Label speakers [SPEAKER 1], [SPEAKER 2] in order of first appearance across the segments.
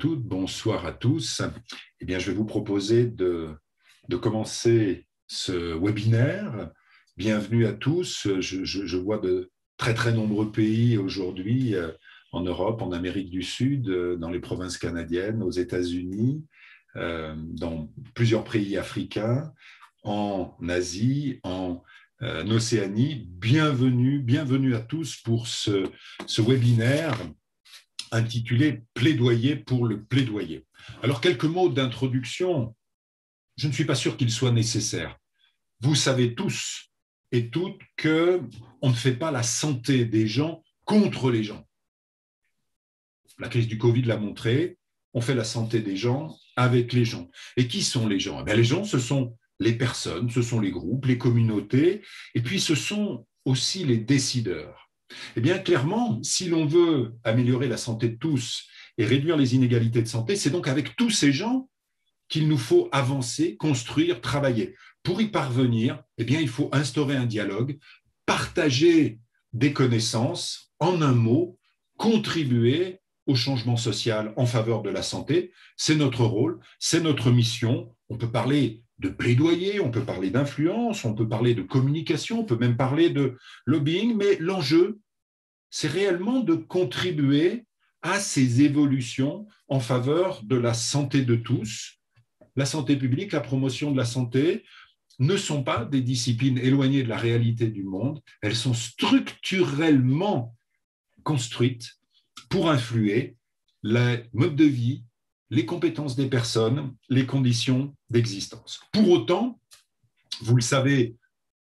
[SPEAKER 1] toutes, bonsoir à tous. Eh bien, je vais vous proposer de commencer ce webinaire. Bienvenue à tous. Je vois de très, très nombreux pays aujourd'hui en Europe, en Amérique du Sud, dans les provinces canadiennes, aux États-Unis, dans plusieurs pays africains, en Asie, en Océanie. Bienvenue à tous pour ce webinaire intitulé « Plaidoyer pour le plaidoyer ». Alors, quelques mots d'introduction. Je ne suis pas sûr qu'il soit nécessaire. Vous savez tous et toutes qu'on ne fait pas la santé des gens contre les gens. La crise du Covid l'a montré, on fait la santé des gens avec les gens. Et qui sont les gens? Les gens, ce sont les personnes, ce sont les groupes, les communautés, et puis ce sont aussi les décideurs. Eh bien, clairement, si l'on veut améliorer la santé de tous et réduire les inégalités de santé, c'est donc avec tous ces gens qu'il nous faut avancer, construire, travailler. Pour y parvenir, eh bien, il faut instaurer un dialogue, partager des connaissances, en un mot, contribuer au changement social en faveur de la santé. C'est notre rôle, c'est notre mission. On peut parler de plaidoyer, on peut parler d'influence, on peut parler de communication, on peut même parler de lobbying, mais l'enjeu, c'est réellement de contribuer à ces évolutions en faveur de la santé de tous. La santé publique, la promotion de la santé ne sont pas des disciplines éloignées de la réalité du monde, elles sont structurellement construites pour influer les modes de vie, les compétences des personnes, les conditions d'existence. Pour autant, vous le savez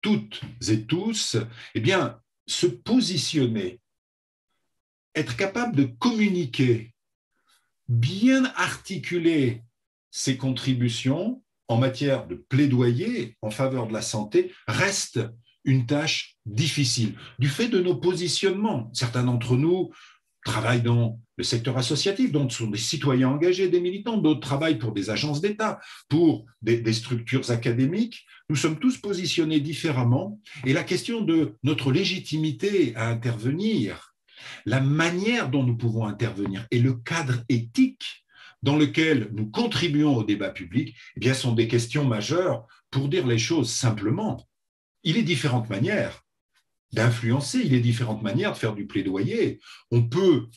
[SPEAKER 1] toutes et tous, eh bien, se positionner, être capable de communiquer, bien articuler ses contributions en matière de plaidoyer en faveur de la santé reste une tâche difficile, du fait de nos positionnements. Certains d'entre nous travaillent dans le secteur associatif, d'autres sont des citoyens engagés, des militants, d'autres travaillent pour des agences d'État, pour des structures académiques. Nous sommes tous positionnés différemment et la question de notre légitimité à intervenir, la manière dont nous pouvons intervenir et le cadre éthique dans lequel nous contribuons au débat public, eh bien, sont des questions majeures. Pour dire les choses simplement, il y a différentes manières d'influencer, il y a différentes manières de faire du plaidoyer. On peut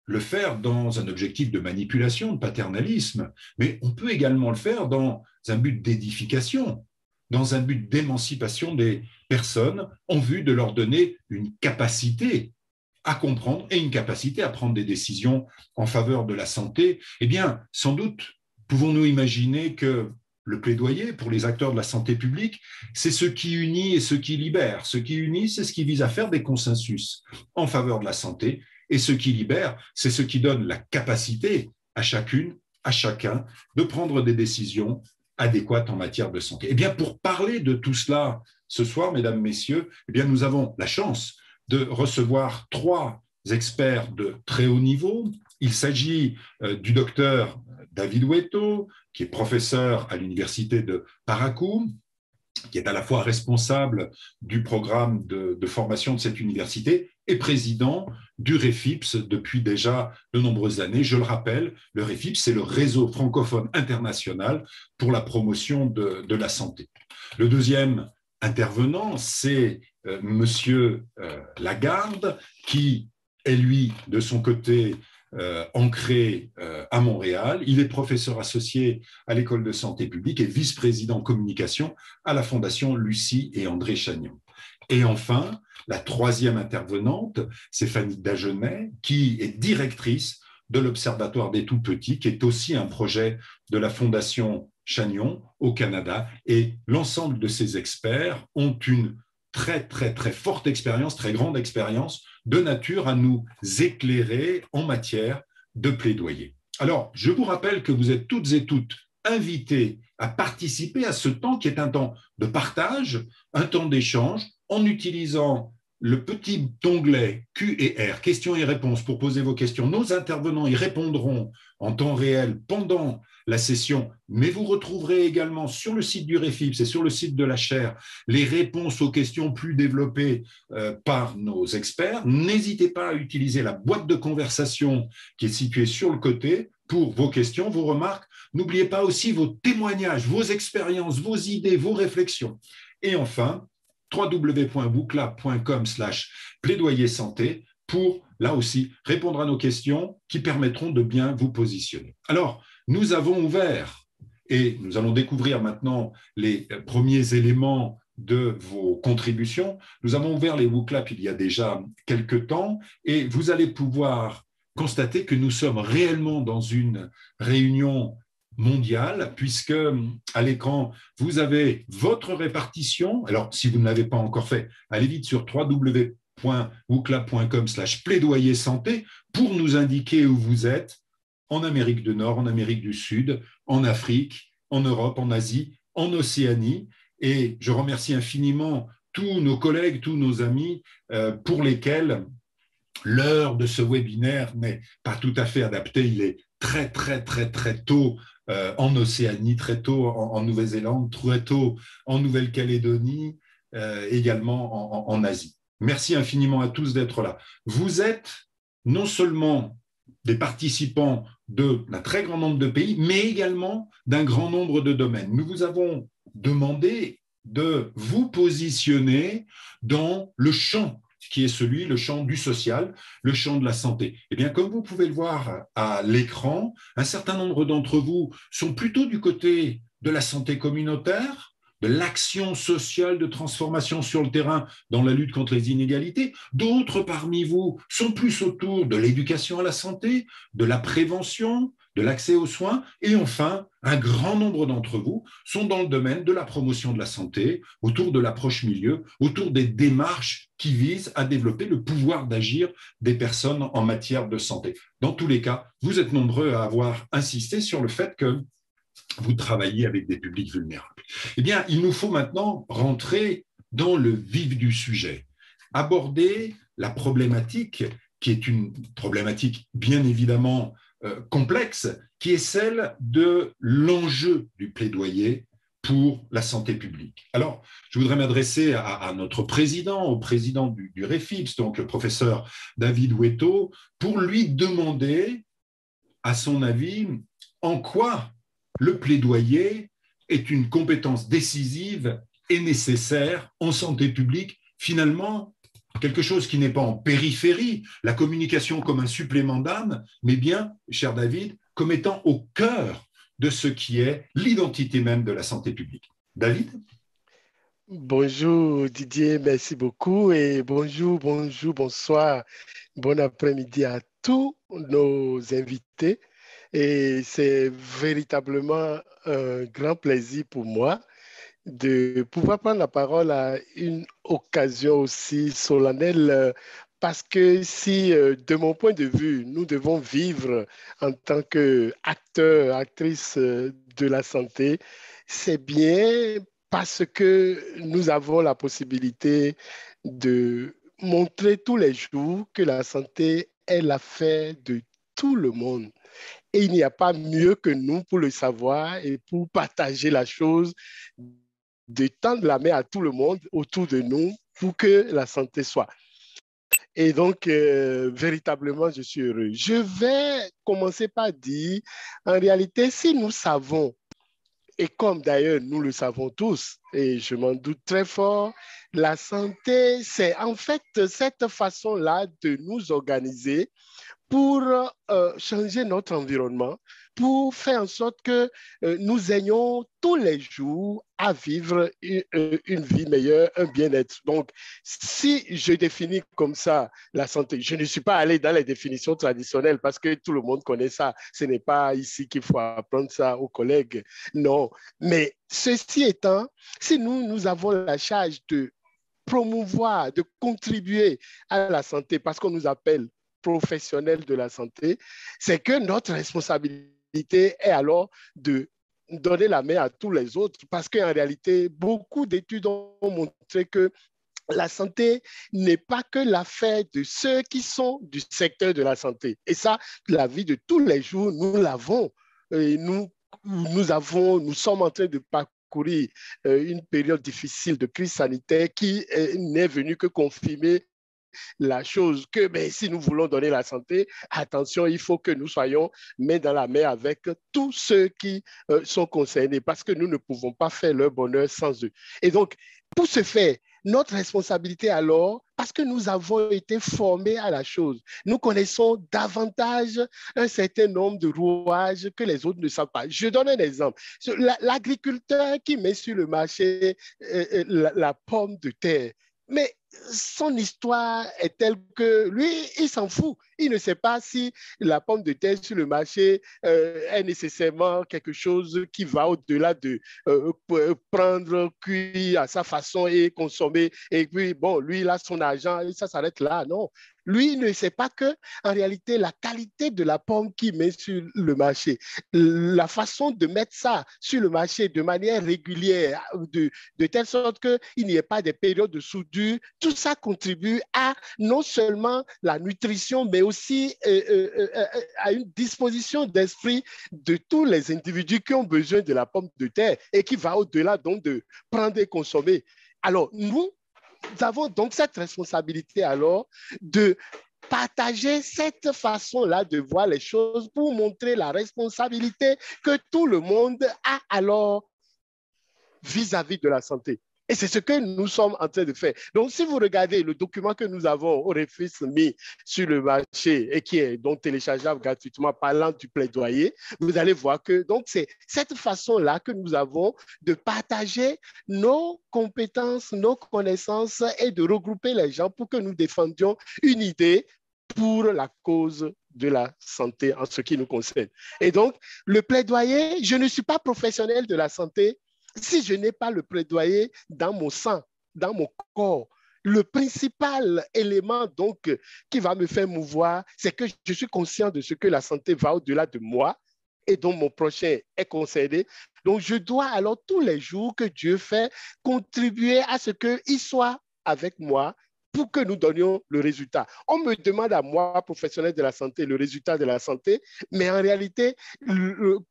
[SPEAKER 1] le faire dans un objectif de manipulation, de paternalisme, mais on peut également le faire dans un but d'édification, dans un but d'émancipation des personnes en vue de leur donner une capacité à comprendre et une capacité à prendre des décisions en faveur de la santé. Eh bien, sans doute, pouvons-nous imaginer que le plaidoyer pour les acteurs de la santé publique, c'est ce qui unit et ce qui libère. Ce qui unit, c'est ce qui vise à faire des consensus en faveur de la santé, et ce qui libère, c'est ce qui donne la capacité à chacune, à chacun, de prendre des décisions adéquates en matière de santé. Eh bien, pour parler de tout cela ce soir, mesdames, messieurs, eh bien, nous avons la chance de recevoir 3 experts de très haut niveau. Il s'agit du docteur David Weto, qui est professeur à l'université de Parakou, qui est à la fois responsable du programme de formation de cette université et président du REFIPS depuis déjà de nombreuses années. Je le rappelle, le REFIPS, c'est le réseau francophone international pour la promotion de la santé. Le deuxième intervenant, c'est Monsieur Lagarde, qui est lui, de son côté, ancré à Montréal. Il est professeur associé à l'École de santé publique et vice-président communication à la Fondation Lucie et André Chagnon. Et enfin, la troisième intervenante, c'est Fanny Dagenais, qui est directrice de l'Observatoire des tout-petits, qui est aussi un projet de la Fondation Chagnon au Canada. Et l'ensemble de ces experts ont une très, très, très forte expérience, très grande expérience de nature à nous éclairer en matière de plaidoyer. Alors, je vous rappelle que vous êtes toutes et toutes invités à participer à ce temps qui est un temps de partage, un temps d'échange, en utilisant le petit onglet Q et R, questions et réponses, pour poser vos questions. Nos intervenants y répondront en temps réel pendant la session, mais vous retrouverez également sur le site du REFIPS et sur le site de la chaire les réponses aux questions plus développées par nos experts. N'hésitez pas à utiliser la boîte de conversation qui est située sur le côté pour vos questions, vos remarques. N'oubliez pas aussi vos témoignages, vos expériences, vos idées, vos réflexions. Et enfin, www.bouclab.com/plaidoyer santé pour, là aussi, répondre à nos questions qui permettront de bien vous positionner. Alors, nous avons ouvert et nous allons découvrir maintenant les premiers éléments de vos contributions. Nous avons ouvert les WooClap il y a déjà quelques temps et vous allez pouvoir constater que nous sommes réellement dans une réunion mondiale, puisque à l'écran, vous avez votre répartition. Alors, si vous ne l'avez pas encore fait, allez vite sur www.wooclap.com/plaidoyer santé pour nous indiquer où vous êtes, en Amérique du Nord, en Amérique du Sud, en Afrique, en Europe, en Asie, en Océanie. Et je remercie infiniment tous nos collègues, tous nos amis pour lesquels l'heure de ce webinaire n'est pas tout à fait adaptée. Il est très, très, très, très tôt en Océanie, très tôt en Nouvelle-Zélande, très tôt en Nouvelle-Calédonie, également en Asie. Merci infiniment à tous d'être là. Vous êtes non seulement des participants d'un très grand nombre de pays, mais également d'un grand nombre de domaines. Nous vous avons demandé de vous positionner dans le champ qui est le champ du social, le champ de la santé. Eh bien, comme vous pouvez le voir à l'écran, un certain nombre d'entre vous sont plutôt du côté de la santé communautaire, de l'action sociale de transformation sur le terrain dans la lutte contre les inégalités. D'autres parmi vous sont plus autour de l'éducation à la santé, de la prévention, de l'accès aux soins. Et enfin, un grand nombre d'entre vous sont dans le domaine de la promotion de la santé, autour de l'approche milieu, autour des démarches qui visent à développer le pouvoir d'agir des personnes en matière de santé. Dans tous les cas, vous êtes nombreux à avoir insisté sur le fait que vous travaillez avec des publics vulnérables. Eh bien, il nous faut maintenant rentrer dans le vif du sujet, aborder la problématique qui est une problématique bien évidemment complexe, qui est celle de l'enjeu du plaidoyer pour la santé publique. Alors, je voudrais m'adresser à notre président, au président du REFIPS, donc le professeur David Weto, pour lui demander, à son avis, en quoi le plaidoyer est une compétence décisive et nécessaire en santé publique, finalement, quelque chose qui n'est pas en périphérie, la communication comme un supplément d'âme, mais bien, cher David, comme étant au cœur de ce qui est l'identité même de la santé publique. David?
[SPEAKER 2] Bonjour Didier, merci beaucoup et bonsoir, bon après-midi à tous nos invités. Et c'est véritablement un grand plaisir pour moi de pouvoir prendre la parole à une occasion aussi solennelle parce que si, de mon point de vue, nous devons vivre en tant qu'acteurs, actrices de la santé, c'est bien parce que nous avons la possibilité de montrer tous les jours que la santé est l'affaire de tout le monde. Et il n'y a pas mieux que nous pour le savoir et pour partager la chose, de tendre la main à tout le monde autour de nous pour que la santé soit. Et donc, véritablement, je suis heureux. Je vais commencer par dire, en réalité, si nous savons, et comme d'ailleurs nous le savons tous, et je m'en doute très fort, la santé, c'est en fait cette façon-là de nous organiser pour changer notre environnement, pour faire en sorte que nous ayons tous les jours à vivre une vie meilleure, un bien-être. Donc, si je définis comme ça la santé, je ne suis pas allé dans les définitions traditionnelles parce que tout le monde connaît ça. Ce n'est pas ici qu'il faut apprendre ça aux collègues. Non. Mais ceci étant, si nous avons la charge de promouvoir, de contribuer à la santé parce qu'on nous appelle professionnels de la santé, c'est que notre responsabilité est alors de donner la main à tous les autres parce qu'en réalité, beaucoup d'études ont montré que la santé n'est pas que l'affaire de ceux qui sont du secteur de la santé. Et ça, la vie de tous les jours, nous l'avons. Et nous sommes en train de parcourir une période difficile de crise sanitaire qui n'est venue que confirmer la chose que ben, si nous voulons donner la santé, attention, il faut que nous soyons main dans la main avec tous ceux qui sont concernés parce que nous ne pouvons pas faire leur bonheur sans eux. Et donc, pour ce faire, notre responsabilité alors, parce que nous avons été formés à la chose, nous connaissons davantage un certain nombre de rouages que les autres ne savent pas. Je donne un exemple. L'agriculteur qui met sur le marché la pomme de terre, mais son histoire est telle que lui, il s'en fout. Il ne sait pas si la pomme de terre sur le marché est nécessairement quelque chose qui va au-delà de prendre, cuire à sa façon et consommer. Et puis, bon, lui, il a son argent et ça s'arrête là. Non. Lui, il ne sait pas que, en réalité, la qualité de la pomme qu'il met sur le marché, la façon de mettre ça sur le marché de manière régulière, de telle sorte qu'il n'y ait pas des périodes de soudure, tout ça contribue à non seulement la nutrition, mais aussi à une disposition d'esprit de tous les individus qui ont besoin de la pomme de terre et qui va au-delà donc de prendre et consommer. Alors, nous avons donc cette responsabilité alors de partager cette façon-là de voir les choses pour montrer la responsabilité que tout le monde a alors vis-à-vis de la santé. Et c'est ce que nous sommes en train de faire. Donc, si vous regardez le document que nous avons au REFIS mis sur le marché et qui est donc téléchargeable gratuitement parlant du plaidoyer, vous allez voir que donc c'est cette façon-là que nous avons de partager nos compétences, nos connaissances et de regrouper les gens pour que nous défendions une idée pour la cause de la santé en ce qui nous concerne. Et donc, le plaidoyer, je ne suis pas professionnel de la santé si je n'ai pas le plaidoyer dans mon sang, dans mon corps. Le principal élément donc qui va me faire mouvoir, c'est que je suis conscient de ce que la santé va au-delà de moi et dont mon prochain est concerné. Donc, je dois alors tous les jours que Dieu fait contribuer à ce qu'il soit avec moi pour que nous donnions le résultat. On me demande à moi, professionnel de la santé, le résultat de la santé, mais en réalité,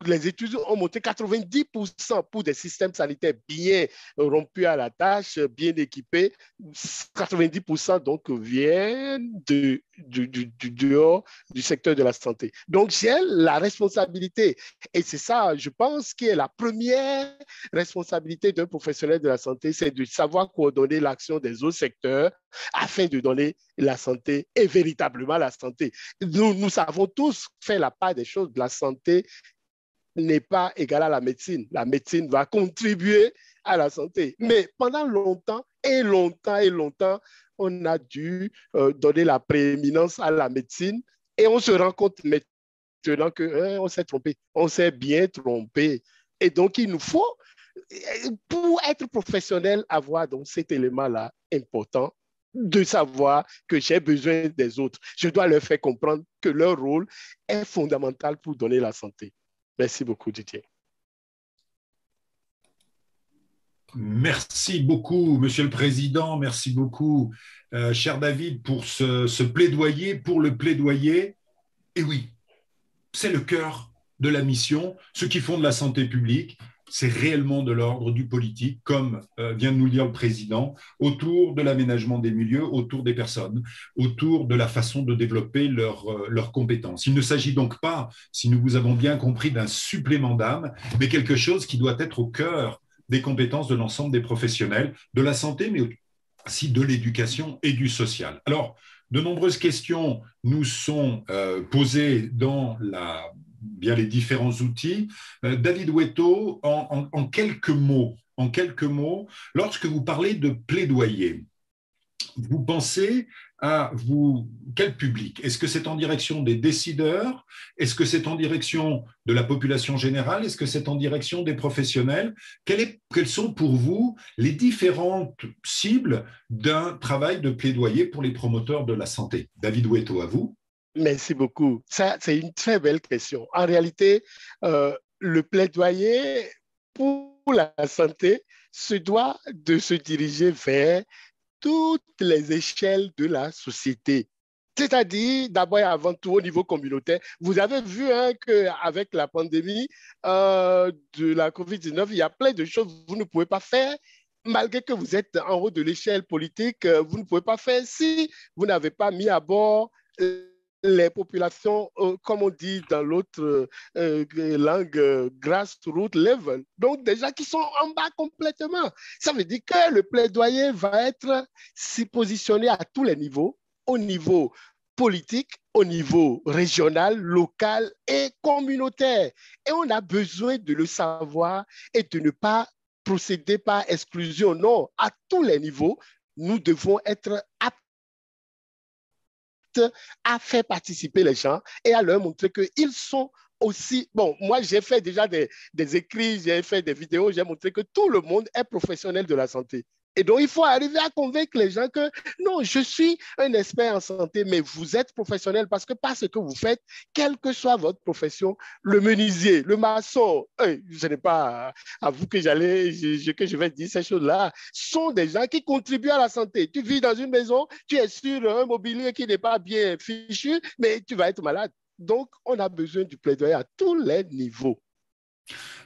[SPEAKER 2] les études ont montré 90% pour des systèmes sanitaires bien rompus à la tâche, bien équipés. 90% donc viennent du dehors du secteur de la santé. Donc, j'ai la responsabilité, et c'est ça, je pense, qui est la première responsabilité d'un professionnel de la santé, c'est de savoir coordonner l'action des autres secteurs afin de donner la santé et véritablement la santé. Nous savons tous faire la part des choses. La santé n'est pas égale à la médecine. La médecine va contribuer à la santé. Mais pendant longtemps et longtemps et longtemps, on a dû donner la prééminence à la médecine et on se rend compte maintenant qu'on s'est trompé. On s'est bien trompé. Et donc, il nous faut, pour être professionnel, avoir donc cet élément-là important de savoir que j'ai besoin des autres. Je dois leur faire comprendre que leur rôle est fondamental pour donner la santé. Merci beaucoup, Didier.
[SPEAKER 1] Merci beaucoup, Monsieur le Président. Merci beaucoup, cher David, pour ce plaidoyer, pour le plaidoyer. Et oui, c'est le cœur de la mission. Ceux qui font de la santé publique, c'est réellement de l'ordre du politique, comme vient de nous le dire le président, autour de l'aménagement des milieux, autour des personnes, autour de la façon de développer leurs compétences. Il ne s'agit donc pas, si nous vous avons bien compris, d'un supplément d'âme, mais quelque chose qui doit être au cœur des compétences de l'ensemble des professionnels de la santé, mais aussi de l'éducation et du social. Alors, de nombreuses questions nous sont posées dans bien les différents outils. David Weto, en quelques mots, lorsque vous parlez de plaidoyer, vous pensez à quel public? Est-ce que c'est en direction des décideurs? Est-ce que c'est en direction de la population générale? Est-ce que c'est en direction des professionnels? Quelles sont pour vous les différentes cibles d'un travail de plaidoyer pour les promoteurs de la santé? David Weto, à vous.
[SPEAKER 2] Merci beaucoup. Ça, c'est une très belle question. En réalité, le plaidoyer pour la santé se doit de se diriger vers toutes les échelles de la société. C'est-à-dire, d'abord et avant tout, au niveau communautaire. Vous avez vu qu'avec la pandémie de la COVID-19, il y a plein de choses que vous ne pouvez pas faire malgré que vous êtes en haut de l'échelle politique, vous ne pouvez pas faire si vous n'avez pas mis à bord les populations, comme on dit dans l'autre langue, grassroots level. Donc, déjà qui sont en bas complètement. Ça veut dire que le plaidoyer va être si positionné à tous les niveaux, au niveau politique, au niveau régional, local et communautaire. Et on a besoin de le savoir et de ne pas procéder par exclusion. Non, à tous les niveaux, nous devons être aptes à faire participer les gens et à leur montrer qu'ils sont aussi, bon, moi j'ai fait déjà des écrits, j'ai fait des vidéos, j'ai montré que tout le monde est professionnel de la santé. Et donc, il faut arriver à convaincre les gens que non, je suis un expert en santé, mais vous êtes professionnel parce que par ce que vous faites, quelle que soit votre profession, le menuisier, le maçon, je n'ai pas à vous que que je vais dire ces choses-là, sont des gens qui contribuent à la santé. Tu vis dans une maison, tu es sur un mobilier qui n'est pas bien fichu, mais tu vas être malade. Donc, on a besoin du plaidoyer à tous les niveaux.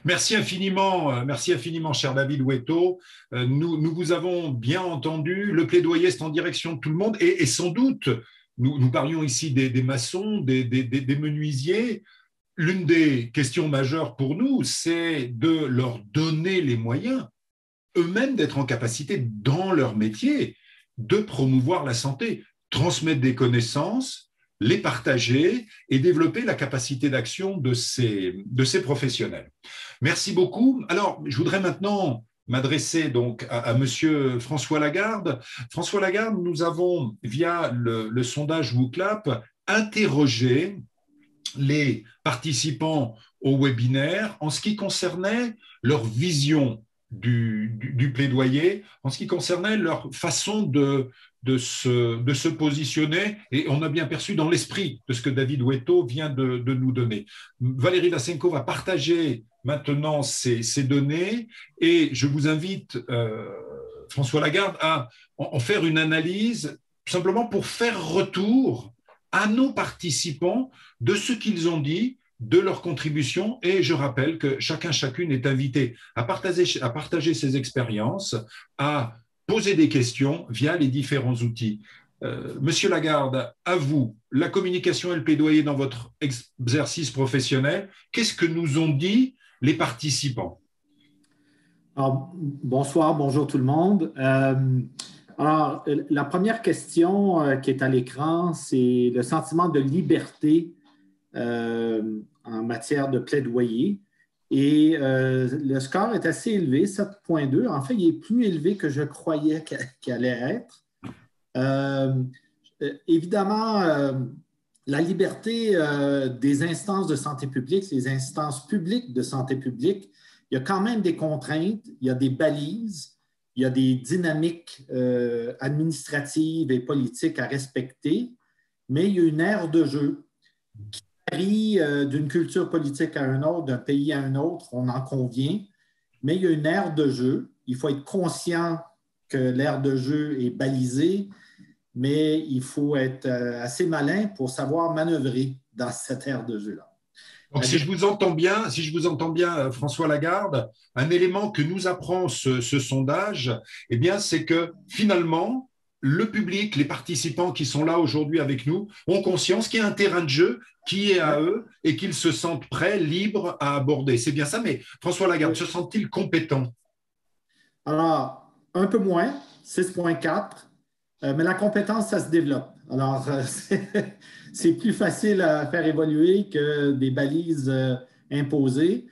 [SPEAKER 1] Merci infiniment, cher David Weto. Nous vous avons bien entendu. Le plaidoyer, c'est en direction de tout le monde. Et sans doute, nous parlions ici des maçons, des menuisiers. L'une des questions majeures pour nous, c'est de leur donner les moyens, eux-mêmes, d'être en capacité, dans leur métier, de promouvoir la santé, transmettre des connaissances, les partager et développer la capacité d'action de ces professionnels. Merci beaucoup. Alors, je voudrais maintenant m'adresser donc à Monsieur François Lagarde. François Lagarde, nous avons, via le sondage WooClap, interrogé les participants au webinaire en ce qui concernait leur vision du plaidoyer, en ce qui concernait leur façon de se positionner, et on a bien perçu dans l'esprit de ce que David Weto vient de nous donner. Valérie Vassenko va partager maintenant ces données, et je vous invite, François Lagarde, à en faire une analyse, simplement pour faire retour à nos participants de ce qu'ils ont dit, de leur contribution, et je rappelle que chacune est invité à partager ses expériences, à poser des questions via les différents outils. Monsieur Lagarde, à vous, la communication et le plaidoyer dans votre exercice professionnel, qu'est-ce que nous ont dit les participants?
[SPEAKER 3] Alors, bonsoir, bonjour tout le monde. Alors, la première question qui est à l'écran, c'est le sentiment de liberté en matière de plaidoyer. Et le score est assez élevé, 7,2. En fait, il est plus élevé que je croyais qu'il allait être. Évidemment, la liberté des instances de santé publique, les instances publiques de santé publique, il y a quand même des contraintes, il y a des balises, il y a des dynamiques administratives et politiques à respecter, mais il y a une aire de jeu qui varie d'une culture politique à une autre, d'un pays à un autre, on en convient, mais il y a une aire de jeu. Il faut être conscient que l'aire de jeu est balisée, mais il faut être assez malin pour savoir manœuvrer dans cette aire de jeu-là.
[SPEAKER 1] Donc, si je vous entends bien, François Lagarde, un élément que nous apprend ce sondage, eh bien, c'est que finalement, le public, les participants qui sont là aujourd'hui avec nous, ont conscience qu'il y a un terrain de jeu qui est à eux et qu'ils se sentent prêts, libres à aborder. C'est bien ça, mais François Lagarde, se sent-il compétent?
[SPEAKER 3] Alors, un peu moins, 6,4, mais la compétence, ça se développe. Alors, c'est plus facile à faire évoluer que des balises imposées.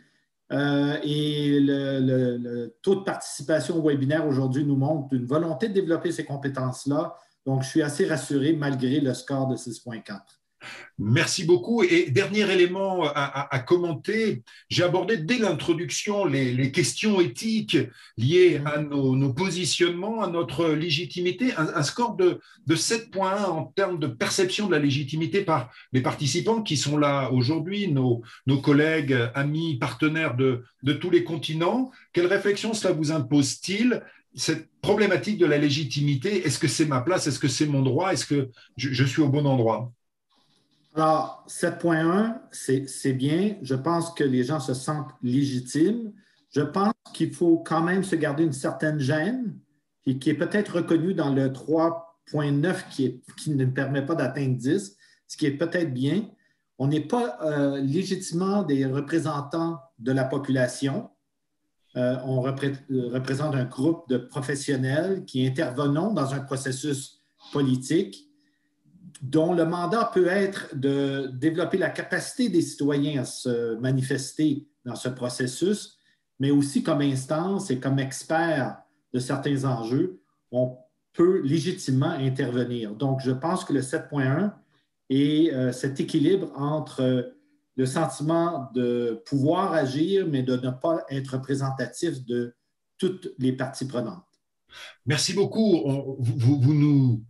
[SPEAKER 3] Et le taux de participation au webinaire aujourd'hui nous montre une volonté de développer ces compétences-là. Donc, je suis assez rassuré malgré le score de 6,4.
[SPEAKER 1] Merci beaucoup. Et dernier élément à commenter, j'ai abordé dès l'introduction les questions éthiques liées à nos positionnements, à notre légitimité. Un score de 7,1 en termes de perception de la légitimité par les participants qui sont là aujourd'hui, nos collègues, amis, partenaires de tous les continents. Quelle réflexion cela vous impose-t-il, cette problématique de la légitimité? Est-ce que c'est ma place? Est-ce que c'est mon droit? Est-ce que je suis au bon endroit?
[SPEAKER 3] Alors, 7,1, c'est bien. Je pense que les gens se sentent légitimes. Je pense qu'il faut quand même se garder une certaine gêne, et qui est peut-être reconnue dans le 3.9 qui ne permet pas d'atteindre 10, ce qui est peut-être bien. On n'est pas légitimement des représentants de la population. On représente un groupe de professionnels qui intervenons dans un processus politique dont le mandat peut être de développer la capacité des citoyens à se manifester dans ce processus, mais aussi comme instance et comme expert de certains enjeux, on peut légitimement intervenir. Donc, je pense que le 7.1 est cet équilibre entre le sentiment de pouvoir agir, mais de ne pas être représentatif de toutes les parties prenantes.
[SPEAKER 1] Merci beaucoup. Vous nous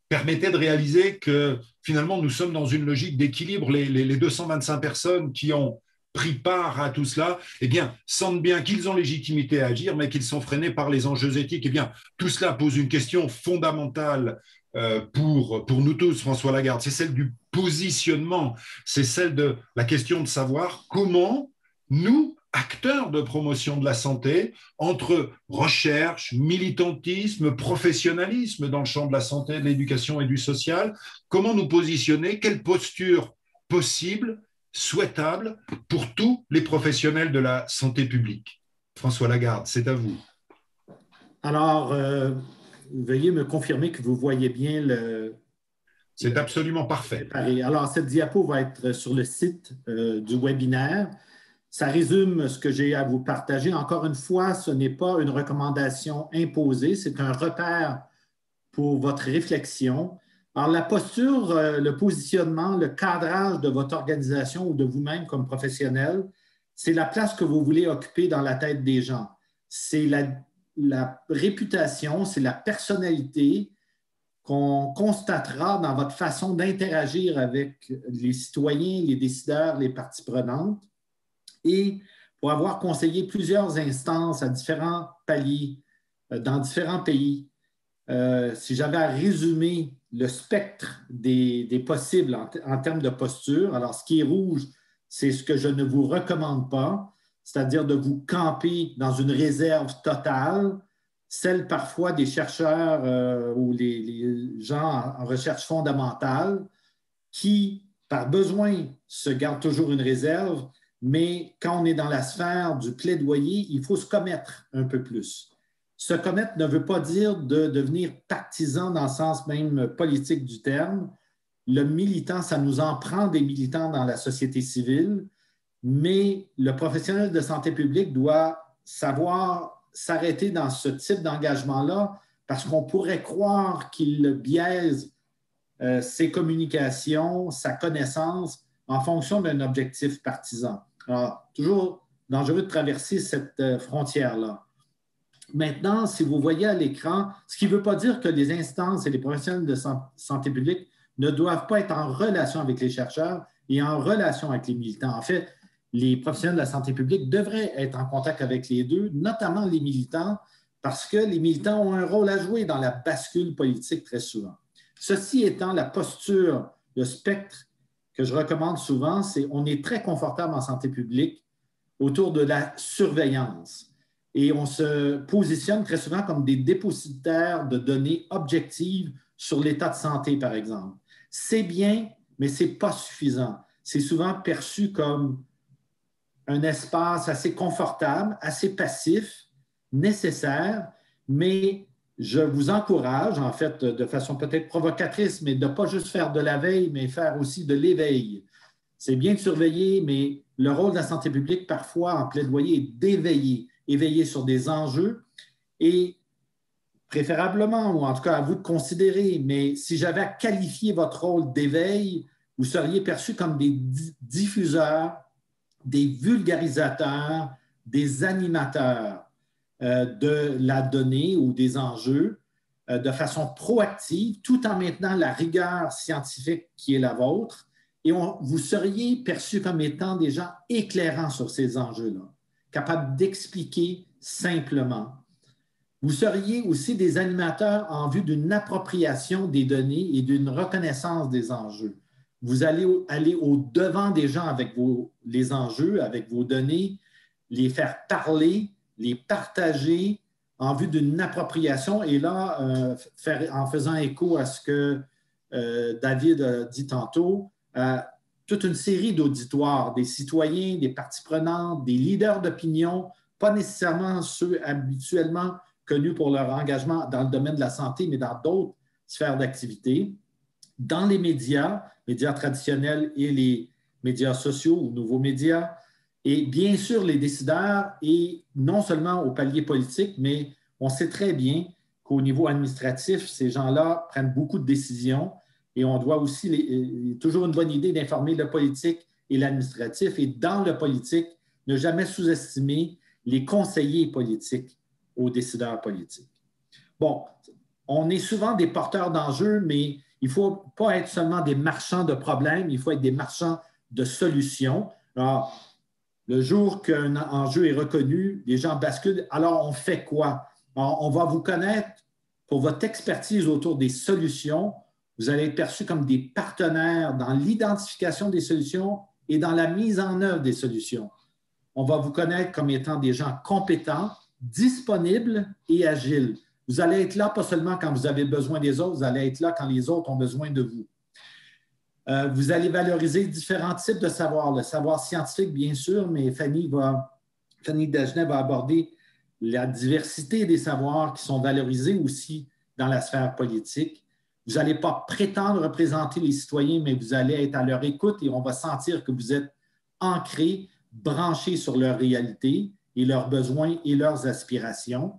[SPEAKER 1] permettez de réaliser que finalement, nous sommes dans une logique d'équilibre. Les 225 personnes qui ont pris part à tout cela, eh bien, sentent bien qu'ils ont légitimité à agir, mais qu'ils sont freinés par les enjeux éthiques. Eh bien, tout cela pose une question fondamentale pour nous tous, François Lagarde. C'est celle du positionnement, c'est celle de la question de savoir comment nous, acteurs de promotion de la santé, entre recherche, militantisme, professionnalisme dans le champ de la santé, de l'éducation et du social, comment nous positionner, quelle posture possible, souhaitable pour tous les professionnels de la santé publique. François Lagarde, c'est à vous.
[SPEAKER 3] Alors, veuillez me confirmer que vous voyez bien le...
[SPEAKER 1] C'est absolument parfait.
[SPEAKER 3] Alors, cette diapo va être sur le site du webinaire. Ça résume ce que j'ai à vous partager. Encore une fois, ce n'est pas une recommandation imposée, c'est un repère pour votre réflexion. Alors, la posture, le positionnement, le cadrage de votre organisation ou de vous-même comme professionnel, c'est la place que vous voulez occuper dans la tête des gens. C'est la réputation, c'est la personnalité qu'on constatera dans votre façon d'interagir avec les citoyens, les décideurs, les parties prenantes. Et pour avoir conseillé plusieurs instances à différents paliers dans différents pays, si j'avais à résumer le spectre des possibles en termes de posture, alors ce qui est rouge, c'est ce que je ne vous recommande pas, c'est-à-dire de vous camper dans une réserve totale, celle parfois des chercheurs ou les gens en recherche fondamentale qui, par besoin, se gardent toujours une réserve, mais quand on est dans la sphère du plaidoyer, il faut se commettre un peu plus. Se commettre ne veut pas dire de devenir partisan dans le sens même politique du terme. Le militant, ça nous en prend des militants dans la société civile, mais le professionnel de santé publique doit savoir s'arrêter dans ce type d'engagement-là parce qu'on pourrait croire qu'il biaise ses communications, sa connaissance en fonction d'un objectif partisan. Alors, toujours dangereux de traverser cette frontière-là. Maintenant, si vous voyez à l'écran, ce qui ne veut pas dire que les instances et les professionnels de santé publique ne doivent pas être en relation avec les chercheurs et en relation avec les militants. En fait, les professionnels de la santé publique devraient être en contact avec les deux, notamment les militants, parce que les militants ont un rôle à jouer dans la bascule politique très souvent. Ceci étant, la posture, le spectre que je recommande souvent, c'est on est très confortable en santé publique autour de la surveillance. Et on se positionne très souvent comme des dépositaires de données objectives sur l'état de santé, par exemple. C'est bien, mais ce n'est pas suffisant. C'est souvent perçu comme un espace assez confortable, assez passif, nécessaire, mais je vous encourage, en fait, de façon peut-être provocatrice, mais de ne pas juste faire de la veille, mais faire aussi de l'éveil. C'est bien de surveiller, mais le rôle de la santé publique, parfois, en plaidoyer, est d'éveiller, éveiller sur des enjeux et préférablement, ou en tout cas à vous de considérer, mais si j'avais à qualifier votre rôle d'éveil, vous seriez perçus comme des diffuseurs, des vulgarisateurs, des animateurs de la donnée ou des enjeux de façon proactive, tout en maintenant la rigueur scientifique qui est la vôtre. Et vous seriez perçus comme étant des gens éclairants sur ces enjeux-là, capables d'expliquer simplement. Vous seriez aussi des animateurs en vue d'une appropriation des données et d'une reconnaissance des enjeux. Vous allez aller au-devant des gens avec les enjeux, avec vos données, les faire parler, les partager en vue d'une appropriation. Et là, en faisant écho à ce que David a dit tantôt, toute une série d'auditoires, des citoyens, des parties prenantes, des leaders d'opinion, pas nécessairement ceux habituellement connus pour leur engagement dans le domaine de la santé, mais dans d'autres sphères d'activité, dans les médias traditionnels et les médias sociaux ou nouveaux médias, et bien sûr les décideurs, et non seulement au palier politique, mais on sait très bien qu'au niveau administratif, ces gens-là prennent beaucoup de décisions et on doit aussi, toujours une bonne idée d'informer le politique et l'administratif, et dans le politique, ne jamais sous-estimer les conseillers politiques aux décideurs politiques. Bon, on est souvent des porteurs d'enjeux, mais il ne faut pas être seulement des marchands de problèmes, il faut être des marchands de solutions. Alors, le jour qu'un enjeu est reconnu, les gens basculent. Alors, on fait quoi? Alors, on va vous connaître pour votre expertise autour des solutions. Vous allez être perçus comme des partenaires dans l'identification des solutions et dans la mise en œuvre des solutions. On va vous connaître comme étant des gens compétents, disponibles et agiles. Vous allez être là pas seulement quand vous avez besoin des autres, vous allez être là quand les autres ont besoin de vous. Vous allez valoriser différents types de savoirs. Le savoir scientifique, bien sûr, mais Fanny Dagenet va aborder la diversité des savoirs qui sont valorisés aussi dans la sphère politique. Vous n'allez pas prétendre représenter les citoyens, mais vous allez être à leur écoute et on va sentir que vous êtes ancrés, branchés sur leur réalité et leurs besoins et leurs aspirations.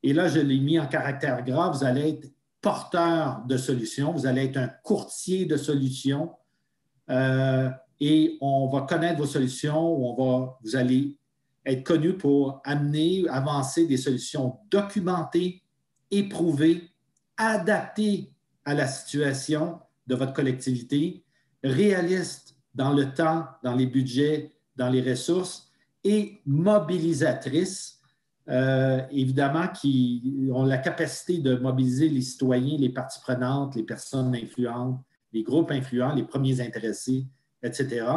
[SPEAKER 3] Et là, je l'ai mis en caractère gras, vous allez être porteur de solutions, vous allez être un courtier de solutions et on va connaître vos solutions, vous allez être connu pour avancer des solutions documentées, éprouvées, adaptées à la situation de votre collectivité, réalistes dans le temps, dans les budgets, dans les ressources et mobilisatrices. Évidemment, qui ont la capacité de mobiliser les citoyens, les parties prenantes, les personnes influentes, les groupes influents, les premiers intéressés, etc.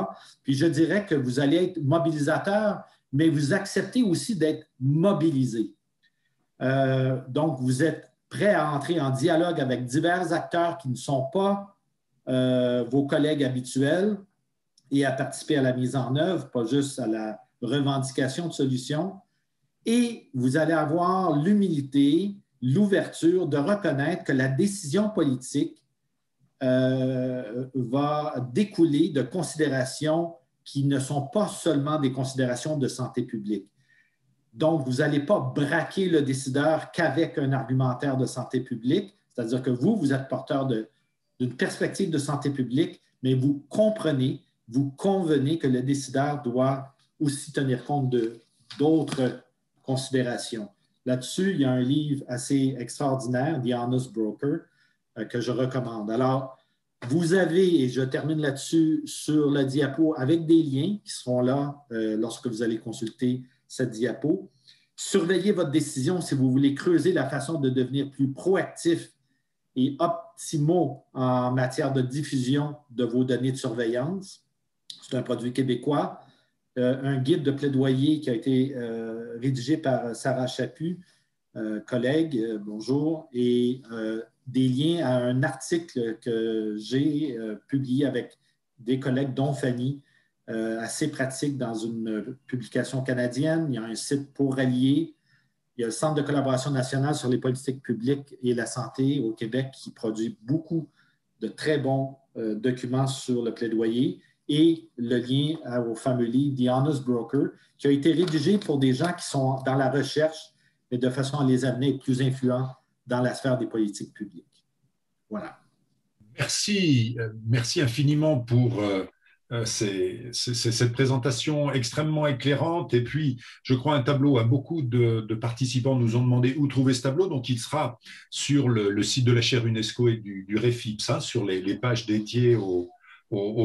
[SPEAKER 3] Puis je dirais que vous allez être mobilisateur, mais vous acceptez aussi d'être mobilisé. Donc, vous êtes prêt à entrer en dialogue avec divers acteurs qui ne sont pas vos collègues habituels et à participer à la mise en œuvre, pas juste à la revendication de solutions. Et vous allez avoir l'humilité, l'ouverture de reconnaître que la décision politique va découler de considérations qui ne sont pas seulement des considérations de santé publique. Donc, vous n'allez pas braquer le décideur qu'avec un argumentaire de santé publique, c'est-à-dire que vous êtes porteur d'une perspective de santé publique, mais vous comprenez, vous convenez que le décideur doit aussi tenir compte d'autres considérations. Là-dessus, il y a un livre assez extraordinaire, The Honest Broker, que je recommande. Alors, vous avez, et je termine là-dessus, sur le diapo avec des liens qui seront là lorsque vous allez consulter cette diapo. Surveillez votre décision si vous voulez creuser la façon de devenir plus proactif et optimaux en matière de diffusion de vos données de surveillance. C'est un produit québécois. Un guide de plaidoyer qui a été rédigé par Sarah Chaput, collègue, bonjour, et des liens à un article que j'ai publié avec des collègues, dont Fanny, assez pratique dans une publication canadienne. Il y a un site pour rallier. Il y a le Centre de collaboration nationale sur les politiques publiques et la santé au Québec qui produit beaucoup de très bons documents sur le plaidoyer, et le lien au fameux livre The Honest Broker, qui a été rédigé pour des gens qui sont dans la recherche, mais de façon à les amener à être plus influents dans la sphère des politiques publiques. Voilà.
[SPEAKER 1] Merci infiniment pour cette présentation extrêmement éclairante. Et puis, je crois un tableau, à beaucoup de participants nous ont demandé où trouver ce tableau. Donc, il sera sur le site de la chaire UNESCO et du REFIPS, hein, sur les pages dédiées au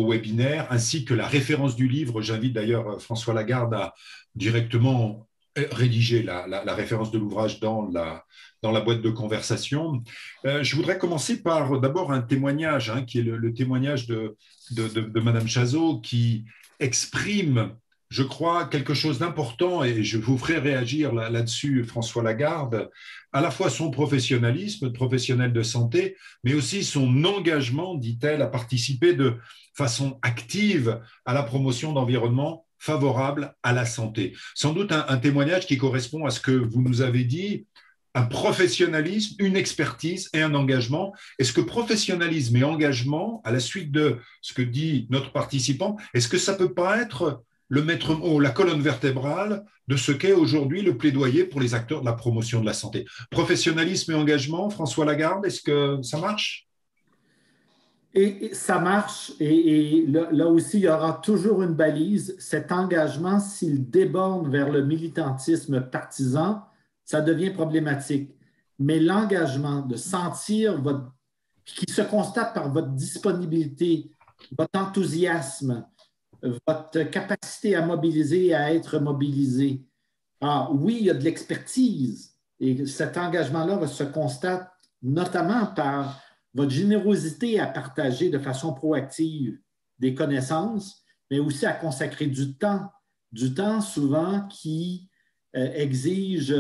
[SPEAKER 1] webinaire, ainsi que la référence du livre. J'invite d'ailleurs François Lagarde à directement rédiger la référence de l'ouvrage dans la boîte de conversation. Je voudrais commencer par d'abord un témoignage, hein, qui est le témoignage de Madame Chazot, qui exprime je crois, quelque chose d'important, et je vous ferai réagir là-dessus, François Lagarde, à la fois son professionnalisme de professionnel de santé, mais aussi son engagement, dit-elle, à participer de façon active à la promotion d'environnements favorables à la santé. Sans doute un témoignage qui correspond à ce que vous nous avez dit, un professionnalisme, une expertise et un engagement. Est-ce que professionnalisme et engagement, à la suite de ce que dit notre participant, est-ce que ça peut pas être le maître mot, la colonne vertébrale de ce qu'est aujourd'hui le plaidoyer pour les acteurs de la promotion de la santé? Professionnalisme et engagement, François Lagarde, est-ce que ça marche?
[SPEAKER 3] Et ça marche, et là aussi, il y aura toujours une balise. Cet engagement, s'il déborde vers le militantisme partisan, ça devient problématique. Mais l'engagement de sentir qui se constate par votre disponibilité, votre enthousiasme, votre capacité à mobiliser et à être mobilisé. Ah, oui, il y a de l'expertise, et cet engagement-là se constate notamment par votre générosité à partager de façon proactive des connaissances, mais aussi à consacrer du temps souvent qui exige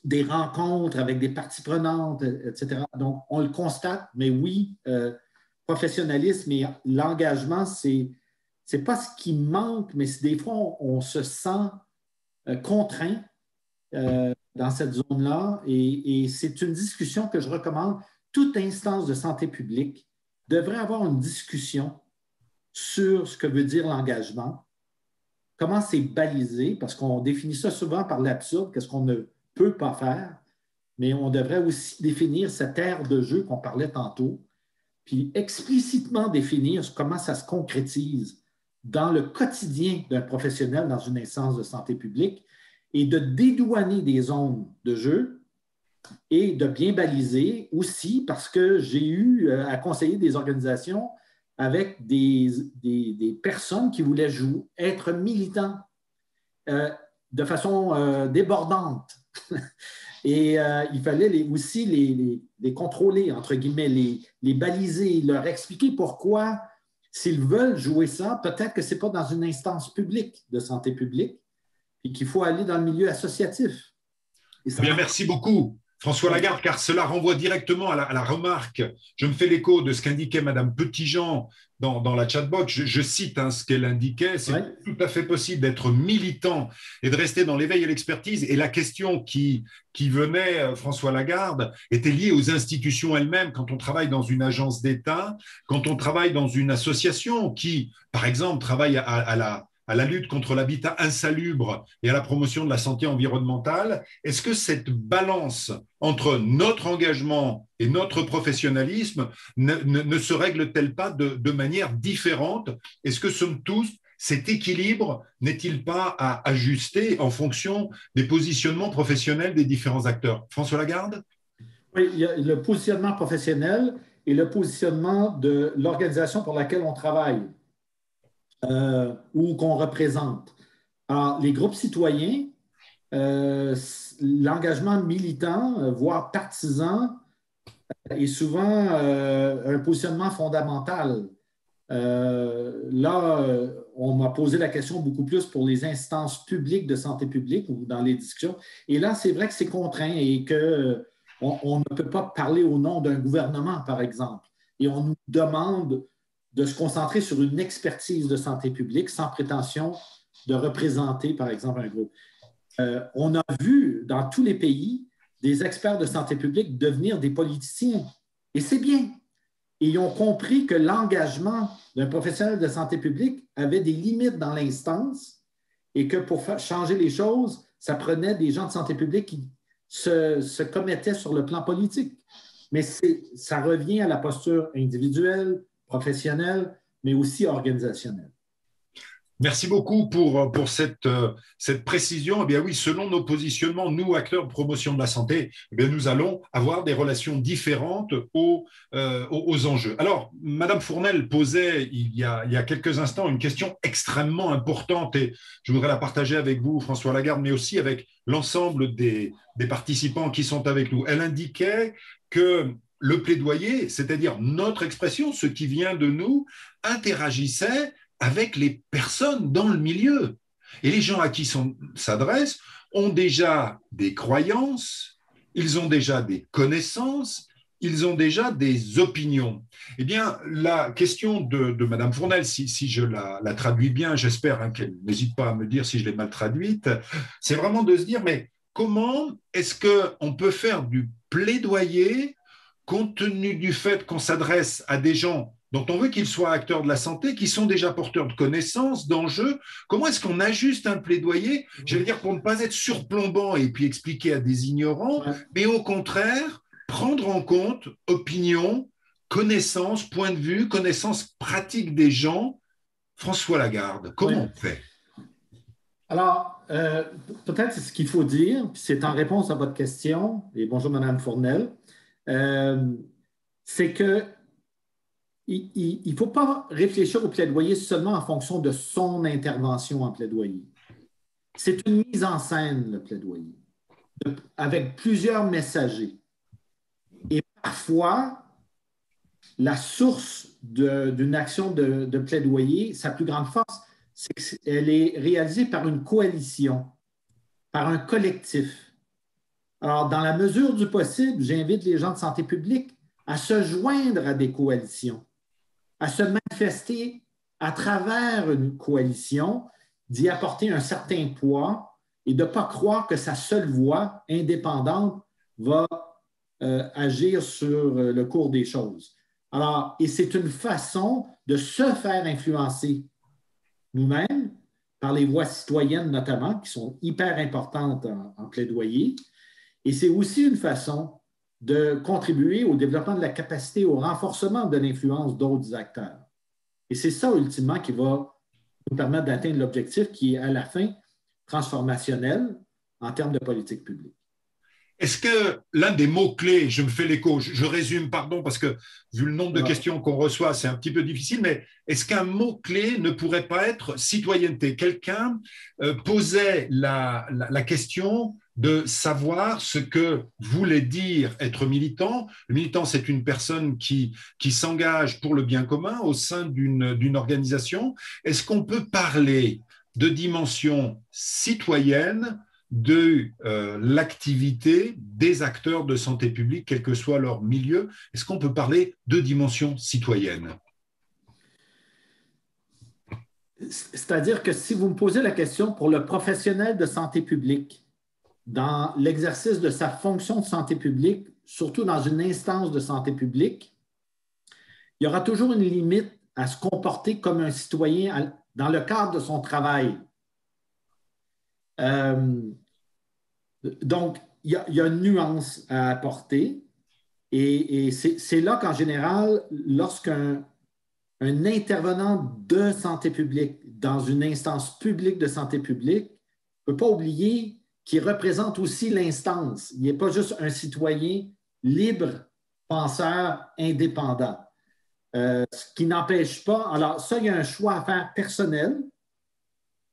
[SPEAKER 3] des rencontres avec des parties prenantes, etc. Donc, on le constate, mais oui, professionnalisme et l'engagement, c'est pas ce qui manque, mais des fois, on se sent contraint dans cette zone-là, et c'est une discussion que je recommande. Toute instance de santé publique devrait avoir une discussion sur ce que veut dire l'engagement, comment c'est balisé, parce qu'on définit ça souvent par l'absurde, qu'est-ce qu'on ne peut pas faire, mais on devrait aussi définir cette aire de jeu qu'on parlait tantôt, puis explicitement définir comment ça se concrétise dans le quotidien d'un professionnel dans une instance de santé publique, et de dédouaner des zones de jeu et de bien baliser aussi, parce que j'ai eu à conseiller des organisations avec des personnes qui voulaient être militants de façon débordante. Et il fallait aussi les contrôler, entre guillemets, les baliser, leur expliquer pourquoi, s'ils veulent jouer ça, peut-être que ce n'est pas dans une instance publique de santé publique, et qu'il faut aller dans le milieu associatif.
[SPEAKER 1] Bien, merci beaucoup, François Lagarde, car cela renvoie directement à la remarque. Je me fais l'écho de ce qu'indiquait Madame Petitjean dans la chatbox. Je cite ce qu'elle indiquait. C'est tout à fait possible d'être militant et de rester dans l'éveil et l'expertise. Et la question qui venait, François Lagarde, était liée aux institutions elles-mêmes. Quand on travaille dans une agence d'État, quand on travaille dans une association qui, par exemple, travaille à la lutte contre l'habitat insalubre et à la promotion de la santé environnementale, est-ce que cette balance entre notre engagement et notre professionnalisme ne se règle-t-elle pas de manière différente? Est-ce que, somme toute, cet équilibre n'est-il pas à ajuster en fonction des positionnements professionnels des différents acteurs? François Lagarde?
[SPEAKER 3] Oui, il y a le positionnement professionnel et le positionnement de l'organisation pour laquelle on travaille. Ou qu'on représente. Alors, les groupes citoyens, l'engagement militant, voire partisan, est souvent un positionnement fondamental. On m'a posé la question beaucoup plus pour les instances publiques de santé publique ou dans les discussions. Et là, c'est vrai que c'est contraint et qu'on ne peut pas parler au nom d'un gouvernement, par exemple. Et on nous demande de se concentrer sur une expertise de santé publique sans prétention de représenter, par exemple, un groupe. On a vu dans tous les pays des experts de santé publique devenir des politiciens. Et c'est bien. Et ils ont compris que l'engagement d'un professionnel de santé publique avait des limites dans l'instance et que pour changer les choses, ça prenait des gens de santé publique qui se commettaient sur le plan politique. Mais ça revient à la posture individuelle, professionnelle, mais aussi organisationnelle.
[SPEAKER 1] Merci beaucoup pour cette précision. Eh bien oui, selon nos positionnements, nous, acteurs de promotion de la santé, eh bien, nous allons avoir des relations différentes aux enjeux. Alors, Madame Fournel posait il y a quelques instants une question extrêmement importante et je voudrais la partager avec vous, François Lagarde, mais aussi avec l'ensemble des participants qui sont avec nous. Elle indiquait que le plaidoyer, c'est-à-dire notre expression, ce qui vient de nous, interagissait avec les personnes dans le milieu. Et les gens à qui s'adresse ont déjà des croyances, ils ont déjà des connaissances, ils ont déjà des opinions. Eh bien, la question de Madame Fournel, si je la traduis bien, j'espère hein, qu'elle n'hésite pas à me dire si je l'ai mal traduite, c'est vraiment de se dire, mais comment est-ce qu'on peut faire du plaidoyer compte tenu du fait qu'on s'adresse à des gens dont on veut qu'ils soient acteurs de la santé, qui sont déjà porteurs de connaissances, d'enjeux. Comment est-ce qu'on ajuste un plaidoyer, j'allais dire, pour ne pas être surplombant et puis expliquer à des ignorants, mais au contraire, prendre en compte opinions, connaissances, points de vue, connaissances pratiques des gens. François Lagarde, comment on fait?
[SPEAKER 3] Alors, peut-être ce qu'il faut dire, puis c'est en réponse à votre question, et bonjour Madame Fournel, c'est que il ne faut pas réfléchir au plaidoyer seulement en fonction de son intervention en plaidoyer. C'est une mise en scène, le plaidoyer, avec plusieurs messagers. Et parfois, la source d'une action de plaidoyer, sa plus grande force, c'est qu'elle est réalisée par une coalition, par un collectif. Alors, dans la mesure du possible, j'invite les gens de santé publique à se joindre à des coalitions, à se manifester à travers une coalition, d'y apporter un certain poids et de ne pas croire que sa seule voix indépendante va agir sur le cours des choses. Alors, et c'est une façon de se faire influencer nous-mêmes par les voix citoyennes notamment, qui sont hyper importantes en plaidoyer. Et c'est aussi une façon de contribuer au développement de la capacité, au renforcement de l'influence d'autres acteurs. Et c'est ça, ultimement, qui va nous permettre d'atteindre l'objectif qui est, à la fin, transformationnel en termes de politique publique.
[SPEAKER 1] Est-ce que l'un des mots-clés, je me fais l'écho, je résume, pardon, parce que vu le nombre de questions qu'on reçoit, c'est un petit peu difficile, mais est-ce qu'un mot-clé ne pourrait pas être citoyenneté? Quelqu'un posait la question de savoir ce que voulait dire être militant. Le militant, c'est une personne qui s'engage pour le bien commun au sein d'une organisation. Est-ce qu'on peut parler de dimension citoyenne de l'activité des acteurs de santé publique, quel que soit leur milieu? Est-ce qu'on peut parler de dimension citoyenne?
[SPEAKER 3] C'est-à-dire que si vous me posez la question pour le professionnel de santé publique, dans l'exercice de sa fonction de santé publique, surtout dans une instance de santé publique, il y aura toujours une limite à se comporter comme un citoyen dans le cadre de son travail. Donc, il y a une nuance à apporter et c'est là qu'en général, lorsqu'un intervenant de santé publique dans une instance publique de santé publique ne peut pas oublier qu'il représente aussi l'instance. Il n'est pas juste un citoyen libre, penseur, indépendant. Ce qui n'empêche pas... Alors ça, il y a un choix à faire personnel,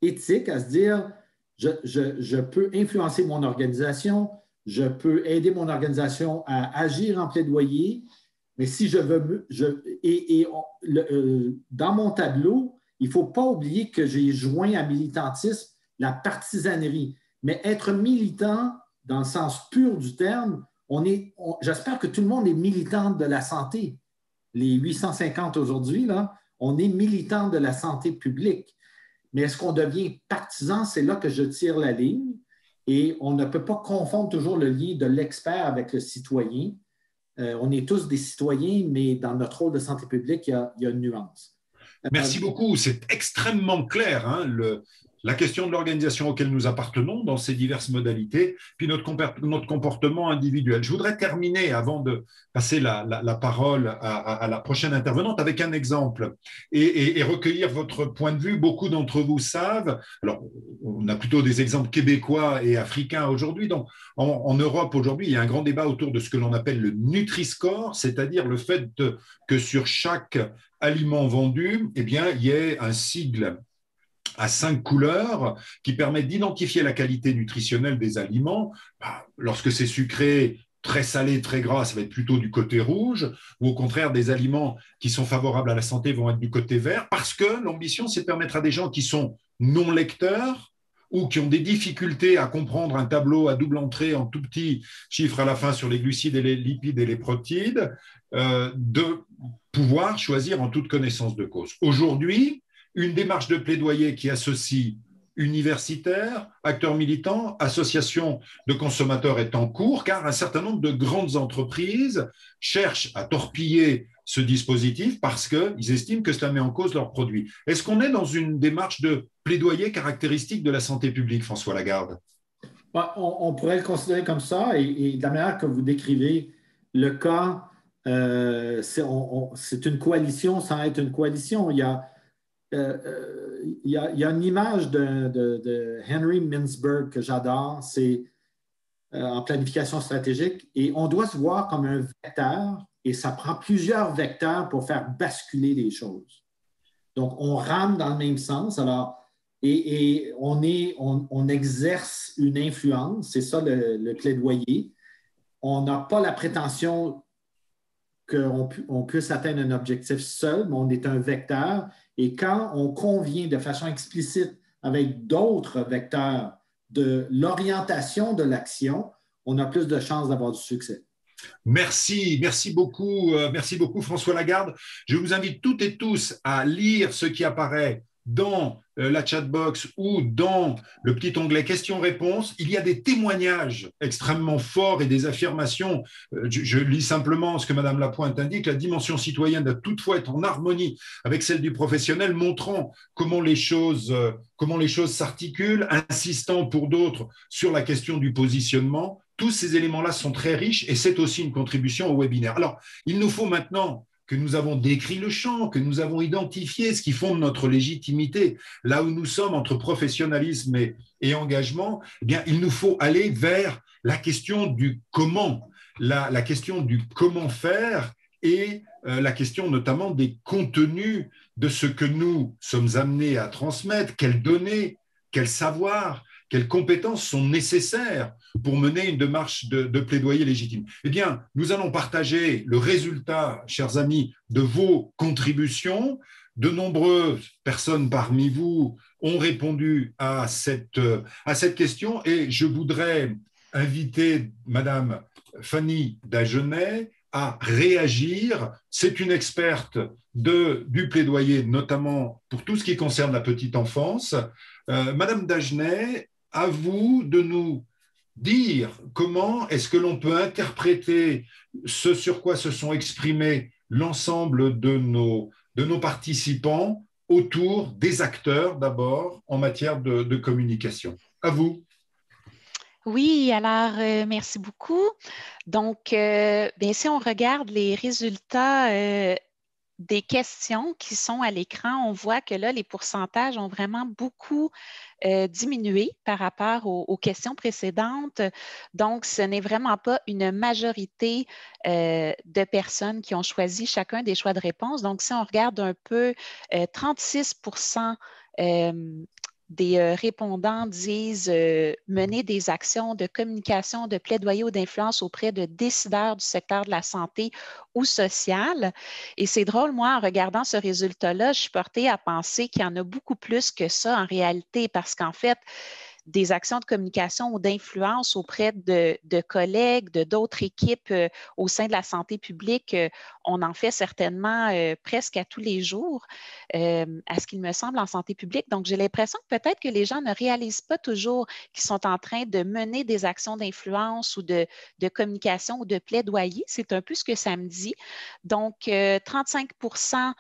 [SPEAKER 3] éthique, à se dire... Je peux influencer mon organisation, je peux aider mon organisation à agir en plaidoyer, mais si je veux... dans mon tableau, il ne faut pas oublier que j'ai joint à militantisme la partisanerie. Mais être militant, dans le sens pur du terme, j'espère que tout le monde est militant de la santé. Les 850 aujourd'hui, là, on est militant de la santé publique. Mais est-ce qu'on devient partisan? C'est là que je tire la ligne. Et on ne peut pas confondre toujours le lien de l'expert avec le citoyen. On est tous des citoyens, mais dans notre rôle de santé publique, il y a une nuance.
[SPEAKER 1] Merci beaucoup. C'est extrêmement clair, hein, la question de l'organisation auquel nous appartenons dans ses diverses modalités, puis notre comportement individuel. Je voudrais terminer, avant de passer la parole à la prochaine intervenante, avec un exemple et recueillir votre point de vue. Beaucoup d'entre vous savent, alors on a plutôt des exemples québécois et africains aujourd'hui, donc en Europe aujourd'hui, il y a un grand débat autour de ce que l'on appelle le Nutri-Score, c'est-à-dire le fait que sur chaque aliment vendu, eh bien, il y ait un sigle à 5 couleurs qui permet d'identifier la qualité nutritionnelle des aliments. Lorsque c'est sucré, très salé, très gras, ça va être plutôt du côté rouge, ou au contraire, des aliments qui sont favorables à la santé vont être du côté vert, parce que l'ambition, c'est de permettre à des gens qui sont non lecteurs ou qui ont des difficultés à comprendre un tableau à double entrée en tout petits chiffres à la fin sur les glucides et les lipides et les protéines, de pouvoir choisir en toute connaissance de cause. Aujourd'hui, une démarche de plaidoyer qui associe universitaires, acteurs militants, associations de consommateurs est en cours, car un certain nombre de grandes entreprises cherchent à torpiller ce dispositif parce qu'ils estiment que cela met en cause leurs produits. Est-ce qu'on est dans une démarche de plaidoyer caractéristique de la santé publique, François Lagarde?
[SPEAKER 3] On pourrait le considérer comme ça, et de la manière que vous décrivez le cas, c'est une coalition sans être une coalition. Il y a une image de Henry Mintzberg que j'adore, c'est en planification stratégique, et on doit se voir comme un vecteur, et ça prend plusieurs vecteurs pour faire basculer les choses. Donc, on rame dans le même sens, alors, et on exerce une influence, c'est ça le plaidoyer. On n'a pas la prétention qu'on puisse atteindre un objectif seul, mais on est un vecteur. Et quand on convient de façon explicite avec d'autres vecteurs de l'orientation de l'action, on a plus de chances d'avoir du succès.
[SPEAKER 1] Merci beaucoup François Lagarde. Je vous invite toutes et tous à lire ce qui apparaît dans la chatbox ou dans le petit onglet questions-réponses. Il y a des témoignages extrêmement forts et des affirmations. Je lis simplement ce que Madame Lapointe indique. La dimension citoyenne doit toutefois être en harmonie avec celle du professionnel, montrant comment les choses s'articulent, insistant pour d'autres sur la question du positionnement. Tous ces éléments-là sont très riches et c'est aussi une contribution au webinaire. Alors, il nous faut maintenant que nous avons décrit le champ, que nous avons identifié ce qui fonde notre légitimité, là où nous sommes entre professionnalisme et engagement, eh bien, il nous faut aller vers la question du comment, la question du comment faire et la question notamment des contenus de ce que nous sommes amenés à transmettre, quelles données, quels savoirs, quelles compétences sont nécessaires pour mener une démarche de plaidoyer légitime. Eh bien, nous allons partager le résultat, chers amis, de vos contributions. De nombreuses personnes parmi vous ont répondu à cette question et je voudrais inviter Madame Fanny Dagenet à réagir. C'est une experte du plaidoyer, notamment pour tout ce qui concerne la petite enfance. Madame Dagenet, à vous de nous dire comment est-ce que l'on peut interpréter ce sur quoi se sont exprimés l'ensemble de nos participants autour des acteurs d'abord en matière de communication. À vous.
[SPEAKER 4] Oui, alors merci beaucoup. Donc, bien, si on regarde les résultats des questions qui sont à l'écran, on voit que là, les pourcentages ont vraiment beaucoup diminué par rapport aux questions précédentes. Donc, ce n'est vraiment pas une majorité de personnes qui ont choisi chacun des choix de réponse. Donc, si on regarde un peu, 36% des répondants disent mener des actions de communication, de plaidoyer ou d'influence auprès de décideurs du secteur de la santé ou social. Et c'est drôle, moi, en regardant ce résultat-là, je suis portée à penser qu'il y en a beaucoup plus que ça en réalité, parce qu'en fait, des actions de communication ou d'influence auprès de collègues, d'autres équipes au sein de la santé publique, on en fait certainement presque à tous les jours, à ce qu'il me semble, en santé publique. Donc, j'ai l'impression que peut-être que les gens ne réalisent pas toujours qu'ils sont en train de mener des actions d'influence ou de communication ou de plaidoyer. C'est un peu ce que ça me dit. Donc, 35%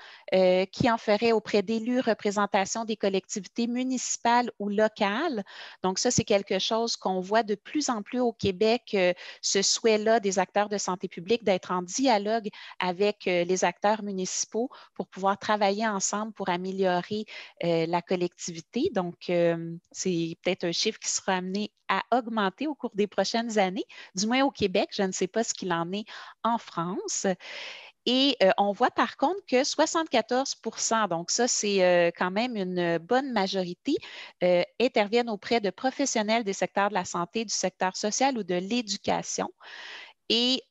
[SPEAKER 4] qui en feraient auprès d'élus, représentation des collectivités municipales ou locales. Donc, ça, c'est quelque chose qu'on voit de plus en plus au Québec, ce souhait-là des acteurs de santé publique d'être en dialogue avec les acteurs municipaux pour pouvoir travailler ensemble pour améliorer la collectivité. Donc, c'est peut-être un chiffre qui sera amené à augmenter au cours des prochaines années, du moins au Québec. Je ne sais pas ce qu'il en est en France. Et on voit par contre que 74%, donc ça c'est quand même une bonne majorité, interviennent auprès de professionnels des secteurs de la santé, du secteur social ou de l'éducation. Et,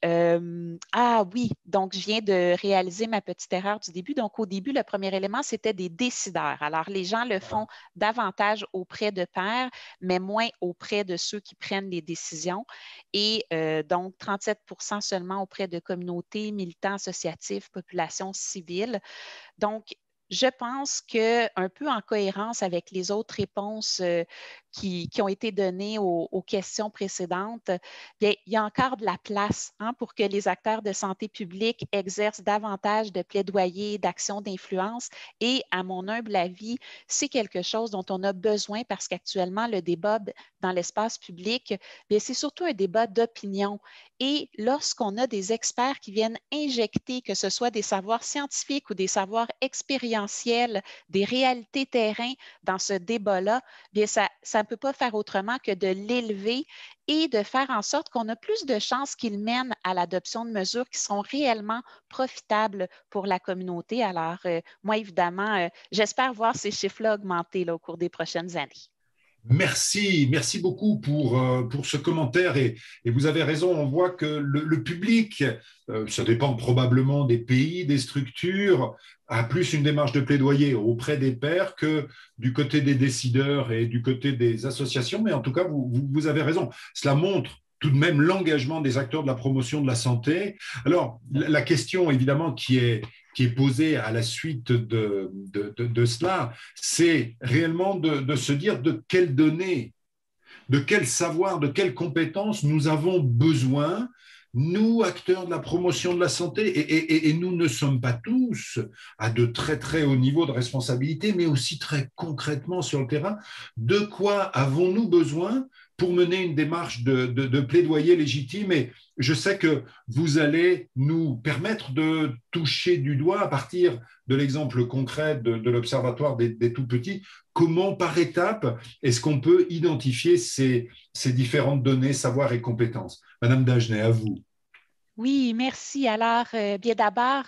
[SPEAKER 4] ah oui, donc je viens de réaliser ma petite erreur du début. Donc, au début, le premier élément, c'était des décideurs. Alors, les gens le font davantage auprès de pairs, mais moins auprès de ceux qui prennent les décisions. Et donc, 37% seulement auprès de communautés, militants associatifs, populations civiles. Donc, je pense qu'un peu en cohérence avec les autres réponses qui ont été données aux questions précédentes, bien, il y a encore de la place pour que les acteurs de santé publique exercent davantage de plaidoyer, d'actions d'influence. Et à mon humble avis, c'est quelque chose dont on a besoin parce qu'actuellement, le débat dans l'espace public, c'est surtout un débat d'opinion. Et lorsqu'on a des experts qui viennent injecter, que ce soit des savoirs scientifiques ou des savoirs expérientiels, des réalités terrain dans ce débat-là, bien ça ne peut pas faire autrement que de l'élever et de faire en sorte qu'on a plus de chances qu'il mène à l'adoption de mesures qui sont réellement profitables pour la communauté. Alors, moi, évidemment, j'espère voir ces chiffres-là augmenter là, au cours des prochaines années.
[SPEAKER 1] Merci beaucoup pour ce commentaire et vous avez raison, on voit que le public, ça dépend probablement des pays, des structures, a plus une démarche de plaidoyer auprès des pairs que du côté des décideurs et du côté des associations, mais en tout cas, vous avez raison. Cela montre tout de même l'engagement des acteurs de la promotion de la santé. Alors, la question évidemment qui est posée à la suite de cela, c'est réellement de se dire de quelles données, de quel savoir, de quelles compétences nous avons besoin, nous, acteurs de la promotion de la santé, et nous ne sommes pas tous à de très très hauts niveaux de responsabilité, mais aussi très concrètement sur le terrain, de quoi avons-nous besoin pour mener une démarche de plaidoyer légitime. Et je sais que vous allez nous permettre de toucher du doigt, à partir de l'exemple concret de l'Observatoire des tout-petits, comment par étapes est-ce qu'on peut identifier ces différentes données, savoirs et compétences. Madame Dagenais, à vous.
[SPEAKER 4] Oui, merci. Alors, bien d'abord,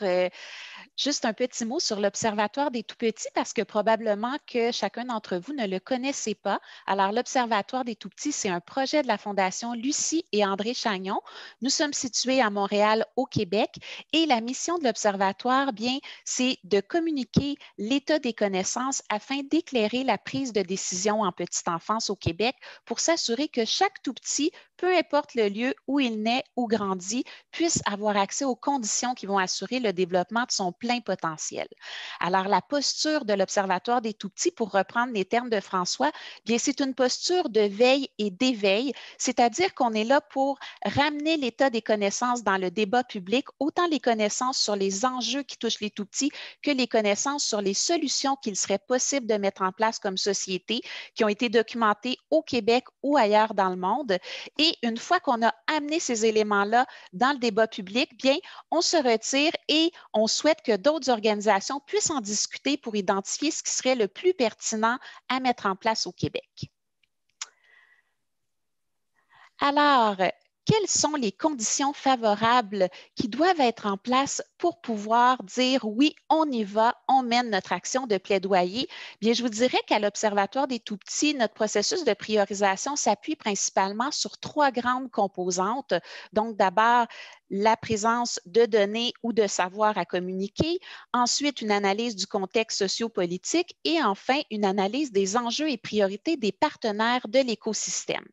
[SPEAKER 4] juste un petit mot sur l'Observatoire des tout-petits parce que probablement que chacun d'entre vous ne le connaissait pas. Alors, l'Observatoire des tout-petits, c'est un projet de la Fondation Lucie et André Chagnon. Nous sommes situés à Montréal, au Québec, et la mission de l'Observatoire, bien, c'est de communiquer l'état des connaissances afin d'éclairer la prise de décision en petite enfance au Québec pour s'assurer que chaque tout-petit, peu importe le lieu où il naît ou grandit, puisse avoir accès aux conditions qui vont assurer le développement de son plein potentiel. Alors, la posture de l'Observatoire des tout-petits, pour reprendre les termes de François, bien, c'est une posture de veille et d'éveil, c'est-à-dire qu'on est là pour ramener l'état des connaissances dans le débat public, autant les connaissances sur les enjeux qui touchent les tout-petits que les connaissances sur les solutions qu'il serait possible de mettre en place comme société, qui ont été documentées au Québec ou ailleurs dans le monde. Et une fois qu'on a amené ces éléments-là dans le débat public, bien, on se retire et on souhaite que d'autres organisations puissent en discuter pour identifier ce qui serait le plus pertinent à mettre en place au Québec. Alors, quelles sont les conditions favorables qui doivent être en place pour pouvoir dire oui, on y va, on mène notre action de plaidoyer? Bien, je vous dirais qu'à l'Observatoire des tout-petits, notre processus de priorisation s'appuie principalement sur 3 grandes composantes. Donc, d'abord, la présence de données ou de savoir à communiquer, ensuite une analyse du contexte sociopolitique et enfin une analyse des enjeux et priorités des partenaires de l'écosystème.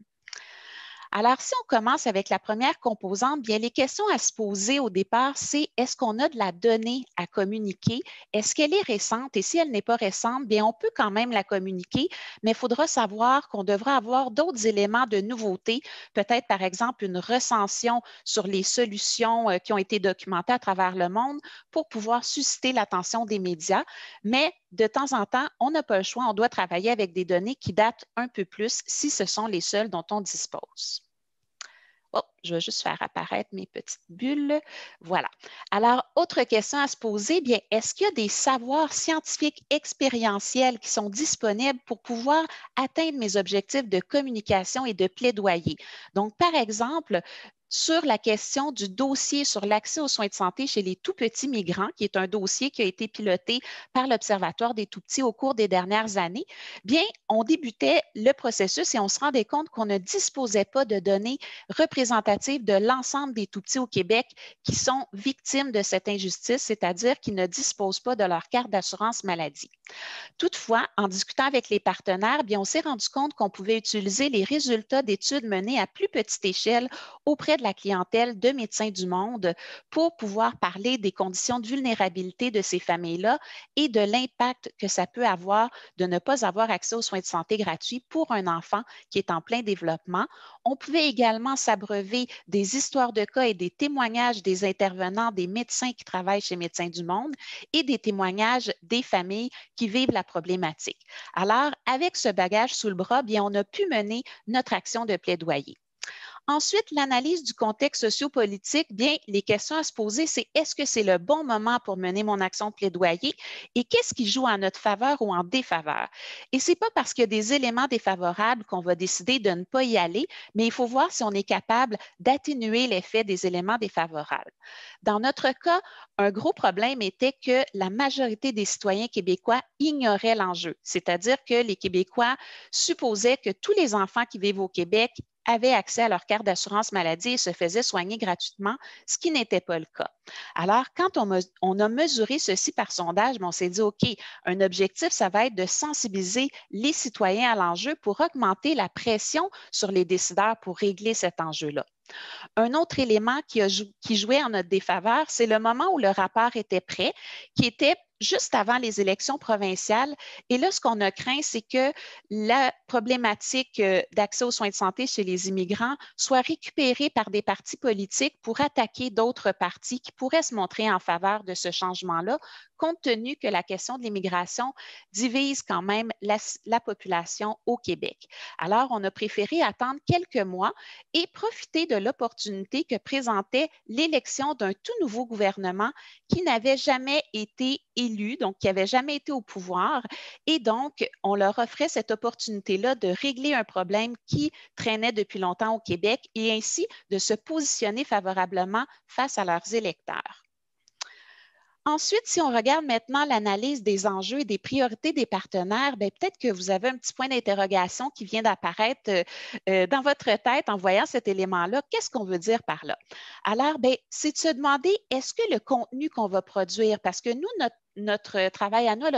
[SPEAKER 4] Alors, si on commence avec la première composante, bien, les questions à se poser au départ, c'est est-ce qu'on a de la donnée à communiquer? Est-ce qu'elle est récente? Et si elle n'est pas récente, bien, on peut quand même la communiquer, mais il faudra savoir qu'on devra avoir d'autres éléments de nouveauté, peut-être par exemple une recension sur les solutions qui ont été documentées à travers le monde pour pouvoir susciter l'attention des médias. Mais de temps en temps, on n'a pas le choix, on doit travailler avec des données qui datent un peu plus si ce sont les seules dont on dispose. Oh, je vais juste faire apparaître mes petites bulles. Voilà. Alors, autre question à se poser, bien, est-ce qu'il y a des savoirs scientifiques expérientiels qui sont disponibles pour pouvoir atteindre mes objectifs de communication et de plaidoyer? Donc, par exemple, sur la question du dossier sur l'accès aux soins de santé chez les tout-petits migrants, qui est un dossier qui a été piloté par l'Observatoire des tout-petits au cours des dernières années, bien, on débutait le processus et on se rendait compte qu'on ne disposait pas de données représentatives de l'ensemble des tout-petits au Québec qui sont victimes de cette injustice, c'est-à-dire qui ne disposent pas de leur carte d'assurance maladie. Toutefois, en discutant avec les partenaires, bien, on s'est rendu compte qu'on pouvait utiliser les résultats d'études menées à plus petite échelle auprès de la clientèle de Médecins du monde pour pouvoir parler des conditions de vulnérabilité de ces familles-là et de l'impact que ça peut avoir de ne pas avoir accès aux soins de santé gratuits pour un enfant qui est en plein développement. On pouvait également s'abreuver des histoires de cas et des témoignages des intervenants, des médecins qui travaillent chez Médecins du monde et des témoignages des familles qui vivent la problématique. Alors, avec ce bagage sous le bras, bien, on a pu mener notre action de plaidoyer. Ensuite, l'analyse du contexte sociopolitique, bien, les questions à se poser, c'est est-ce que c'est le bon moment pour mener mon action de plaidoyer et qu'est-ce qui joue en notre faveur ou en défaveur? Et ce n'est pas parce qu'il y a des éléments défavorables qu'on va décider de ne pas y aller, mais il faut voir si on est capable d'atténuer l'effet des éléments défavorables. Dans notre cas, un gros problème était que la majorité des citoyens québécois ignoraient l'enjeu, c'est-à-dire que les Québécois supposaient que tous les enfants qui vivent au Québec avaient accès à leur carte d'assurance maladie et se faisaient soigner gratuitement, ce qui n'était pas le cas. Alors, quand on a mesuré ceci par sondage, on s'est dit, OK, un objectif, ça va être de sensibiliser les citoyens à l'enjeu pour augmenter la pression sur les décideurs pour régler cet enjeu-là. Un autre élément qui jouait en notre défaveur, c'est le moment où le rapport était prêt, qui était juste avant les élections provinciales. Et là, ce qu'on a craint, c'est que la problématique d'accès aux soins de santé chez les immigrants soit récupérée par des partis politiques pour attaquer d'autres partis qui pourraient se montrer en faveur de ce changement-là, compte tenu que la question de l'immigration divise quand même la population au Québec. Alors, on a préféré attendre quelques mois et profiter de l'opportunité que présentait l'élection d'un tout nouveau gouvernement qui n'avait jamais été élu, donc qui n'avait jamais été au pouvoir. Et donc, on leur offrait cette opportunité-là de régler un problème qui traînait depuis longtemps au Québec et ainsi de se positionner favorablement face à leurs électeurs. Ensuite, si on regarde maintenant l'analyse des enjeux et des priorités des partenaires, peut-être que vous avez un petit point d'interrogation qui vient d'apparaître dans votre tête en voyant cet élément-là. Qu'est-ce qu'on veut dire par là? Alors, c'est de se demander, est-ce que le contenu qu'on va produire, parce que nous, notre travail à nous à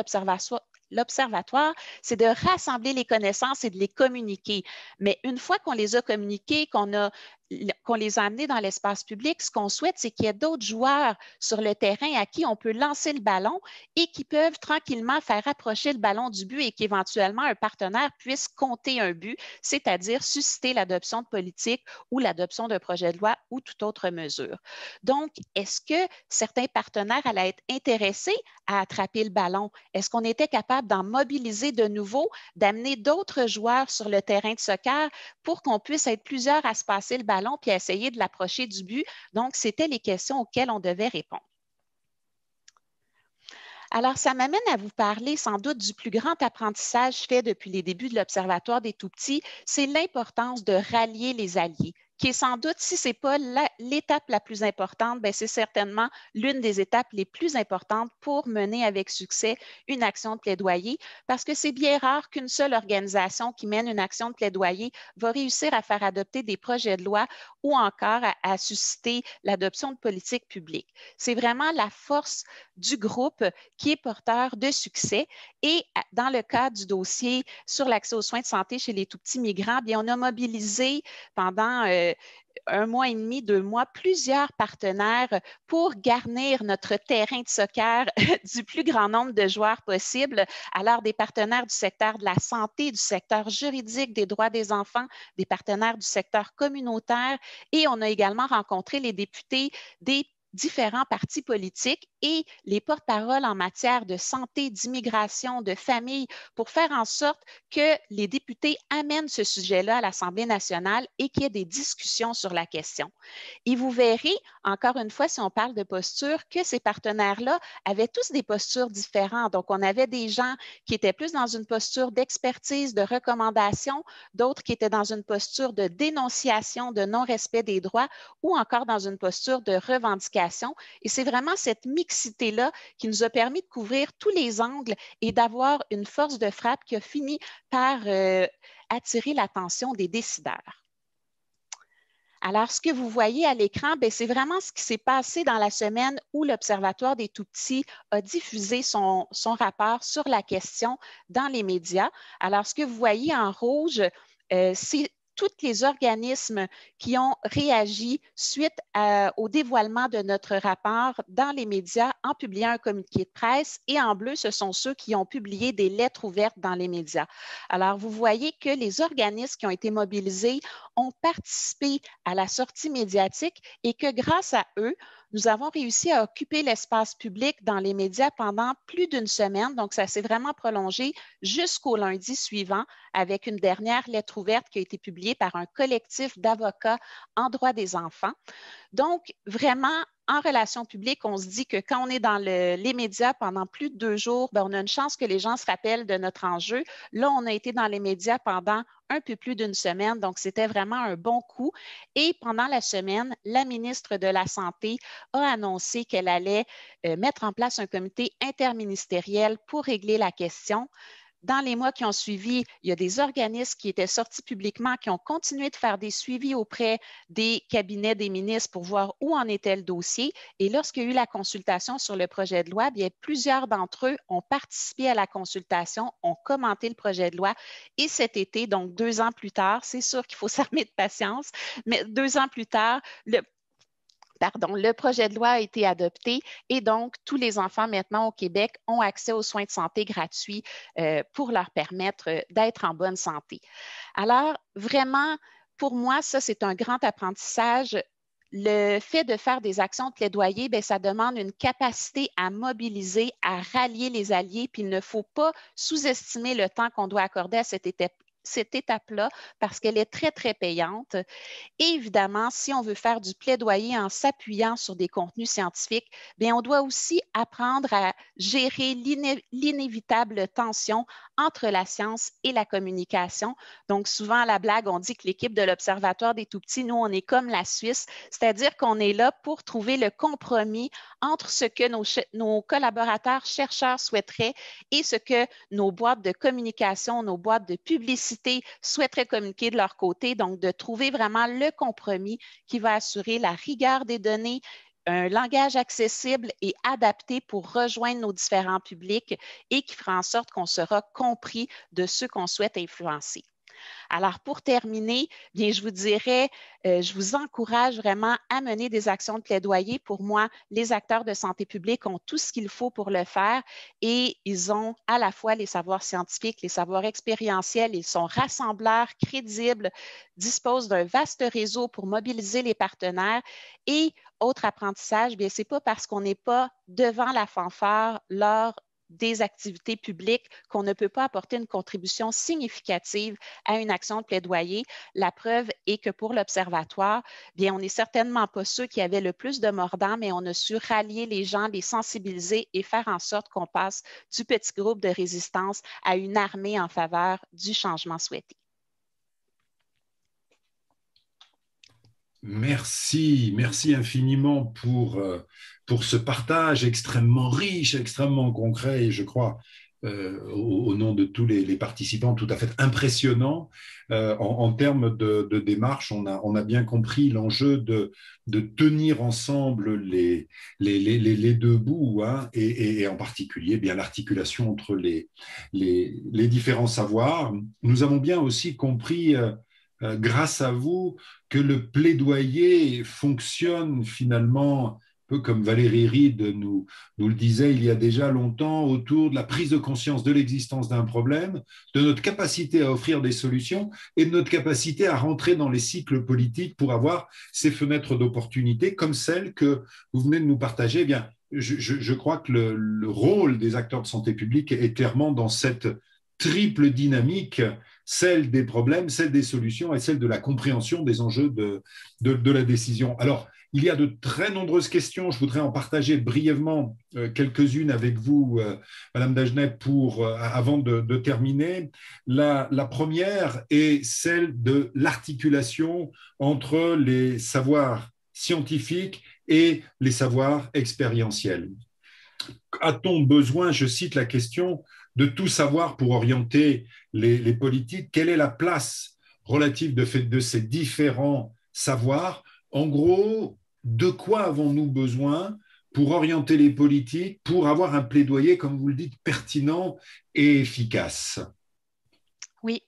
[SPEAKER 4] l'Observatoire, c'est de rassembler les connaissances et de les communiquer. Mais une fois qu'on les a communiquées, qu'on les a amenés dans l'espace public, ce qu'on souhaite, c'est qu'il y ait d'autres joueurs sur le terrain à qui on peut lancer le ballon et qui peuvent tranquillement faire approcher le ballon du but et qu'éventuellement un partenaire puisse compter un but, c'est-à-dire susciter l'adoption de politiques ou l'adoption d'un projet de loi ou toute autre mesure. Donc, est-ce que certains partenaires allaient être intéressés à attraper le ballon? Est-ce qu'on était capable d'en mobiliser de nouveau, d'amener d'autres joueurs sur le terrain de soccer pour qu'on puisse être plusieurs à se passer le ballon puis à essayer de l'approcher du but? Donc, c'était les questions auxquelles on devait répondre. Alors, ça m'amène à vous parler sans doute du plus grand apprentissage fait depuis les débuts de l'Observatoire des tout-petits, c'est l'importance de rallier les alliés, qui est sans doute, si ce n'est pas l'étape la plus importante, c'est certainement l'une des étapes les plus importantes pour mener avec succès une action de plaidoyer, parce que c'est bien rare qu'une seule organisation qui mène une action de plaidoyer va réussir à faire adopter des projets de loi ou encore à susciter l'adoption de politiques publiques. C'est vraiment la force du groupe qui est porteur de succès. Et dans le cas du dossier sur l'accès aux soins de santé chez les tout-petits migrants, bien, on a mobilisé pendant 1 mois et demi, 2 mois, plusieurs partenaires pour garnir notre terrain de soccer du plus grand nombre de joueurs possible. Alors, des partenaires du secteur de la santé, du secteur juridique, des droits des enfants, des partenaires du secteur communautaire et on a également rencontré les députés des différents partis politiques et les porte-paroles en matière de santé, d'immigration, de famille, pour faire en sorte que les députés amènent ce sujet-là à l'Assemblée nationale et qu'il y ait des discussions sur la question. Et vous verrez, encore une fois, si on parle de posture, que ces partenaires-là avaient tous des postures différentes. Donc, on avait des gens qui étaient plus dans une posture d'expertise, de recommandation, d'autres qui étaient dans une posture de dénonciation, de non-respect des droits ou encore dans une posture de revendication. Et c'est vraiment cette mixité-là qui nous a permis de couvrir tous les angles et d'avoir une force de frappe qui a fini par attirer l'attention des décideurs. Alors, ce que vous voyez à l'écran, c'est vraiment ce qui s'est passé dans la semaine où l'Observatoire des tout-petits a diffusé son rapport sur la question dans les médias. Alors, ce que vous voyez en rouge, c'est tous les organismes qui ont réagi suite au dévoilement de notre rapport dans les médias en publiant un communiqué de presse, et en bleu, ce sont ceux qui ont publié des lettres ouvertes dans les médias. Alors, vous voyez que les organismes qui ont été mobilisés ont participé à la sortie médiatique et que grâce à eux, nous avons réussi à occuper l'espace public dans les médias pendant plus d'une semaine. Donc, ça s'est vraiment prolongé jusqu'au lundi suivant avec une dernière lettre ouverte qui a été publiée par un collectif d'avocats en droit des enfants. Donc, vraiment, en relations publiques, on se dit que quand on est dans les médias pendant plus de 2 jours, on a une chance que les gens se rappellent de notre enjeu. Là, on a été dans les médias pendant un peu plus d'une semaine, donc c'était vraiment un bon coup. Et pendant la semaine, la ministre de la Santé a annoncé qu'elle allait mettre en place un comité interministériel pour régler la question. Dans les mois qui ont suivi, il y a des organismes qui étaient sortis publiquement, qui ont continué de faire des suivis auprès des cabinets des ministres pour voir où en était le dossier. Et lorsqu'il y a eu la consultation sur le projet de loi, plusieurs d'entre eux ont participé à la consultation, ont commenté le projet de loi. Et cet été, donc 2 ans plus tard, c'est sûr qu'il faut s'armer de patience, mais 2 ans plus tard, le projet de loi a été adopté et donc tous les enfants maintenant au Québec ont accès aux soins de santé gratuits pour leur permettre d'être en bonne santé. Alors, vraiment, pour moi, ça, c'est un grand apprentissage. Le fait de faire des actions de plaidoyer, ça demande une capacité à mobiliser, à rallier les alliés, puis il ne faut pas sous-estimer le temps qu'on doit accorder à cette étape-là parce qu'elle est très, très payante. Et évidemment, si on veut faire du plaidoyer en s'appuyant sur des contenus scientifiques, on doit aussi apprendre à gérer l'inévitable tension entre la science et la communication. Donc, souvent, à la blague, on dit que l'équipe de l'Observatoire des tout-petits, nous, on est comme la Suisse, c'est-à-dire qu'on est là pour trouver le compromis entre ce que nos collaborateurs chercheurs souhaiteraient et ce que nos boîtes de communication, nos boîtes de publicité souhaiteraient communiquer de leur côté. Donc, de trouver vraiment le compromis qui va assurer la rigueur des données, un langage accessible et adapté pour rejoindre nos différents publics et qui fera en sorte qu'on sera compris de ceux qu'on souhaite influencer. Alors, pour terminer, je vous dirais, je vous encourage vraiment à mener des actions de plaidoyer. Pour moi, les acteurs de santé publique ont tout ce qu'il faut pour le faire et ils ont à la fois les savoirs scientifiques, les savoirs expérientiels, ils sont rassembleurs, crédibles, disposent d'un vaste réseau pour mobiliser les partenaires. Et autre apprentissage, ce n'est pas parce qu'on n'est pas devant la fanfare lors des activités publiques qu'on ne peut pas apporter une contribution significative à une action de plaidoyer. La preuve est que pour l'Observatoire, on n'est certainement pas ceux qui avaient le plus de mordants, mais on a su rallier les gens, les sensibiliser et faire en sorte qu'on passe du petit groupe de résistance à une armée en faveur du changement souhaité.
[SPEAKER 1] Merci infiniment pour ce partage extrêmement riche, extrêmement concret et je crois au nom de tous les participants tout à fait impressionnant. En termes de démarche, on a bien compris l'enjeu de tenir ensemble les 2 bouts et en particulier l'articulation entre les différents savoirs. Nous avons bien aussi compris grâce à vous, que le plaidoyer fonctionne finalement peu comme Valérie Reed nous le disait il y a déjà longtemps, autour de la prise de conscience de l'existence d'un problème, de notre capacité à offrir des solutions et de notre capacité à rentrer dans les cycles politiques pour avoir ces fenêtres d'opportunité comme celle que vous venez de nous partager. Eh bien, je crois que le rôle des acteurs de santé publique est clairement dans cette triple dynamique, celle des problèmes, celle des solutions et celle de la compréhension des enjeux de la décision. Alors, il y a de très nombreuses questions. Je voudrais en partager brièvement quelques-unes avec vous, Madame Dagenais, avant de terminer. La première est celle de l'articulation entre les savoirs scientifiques et les savoirs expérientiels. A-t-on besoin, je cite la question, de tout savoir pour orienter les politiques? Quelle est la place relative de ces différents savoirs? En gros, de quoi avons-nous besoin pour orienter les politiques, pour avoir un plaidoyer, comme vous le dites, pertinent et efficace?
[SPEAKER 4] Oui.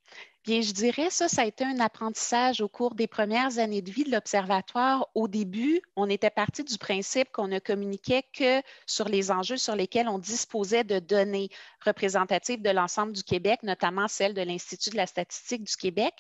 [SPEAKER 4] Bien, je dirais ça a été un apprentissage au cours des premières années de vie de l'Observatoire. Au début, on était parti du principe qu'on ne communiquait que sur les enjeux sur lesquels on disposait de données représentatives de l'ensemble du Québec, notamment celles de l'Institut de la statistique du Québec.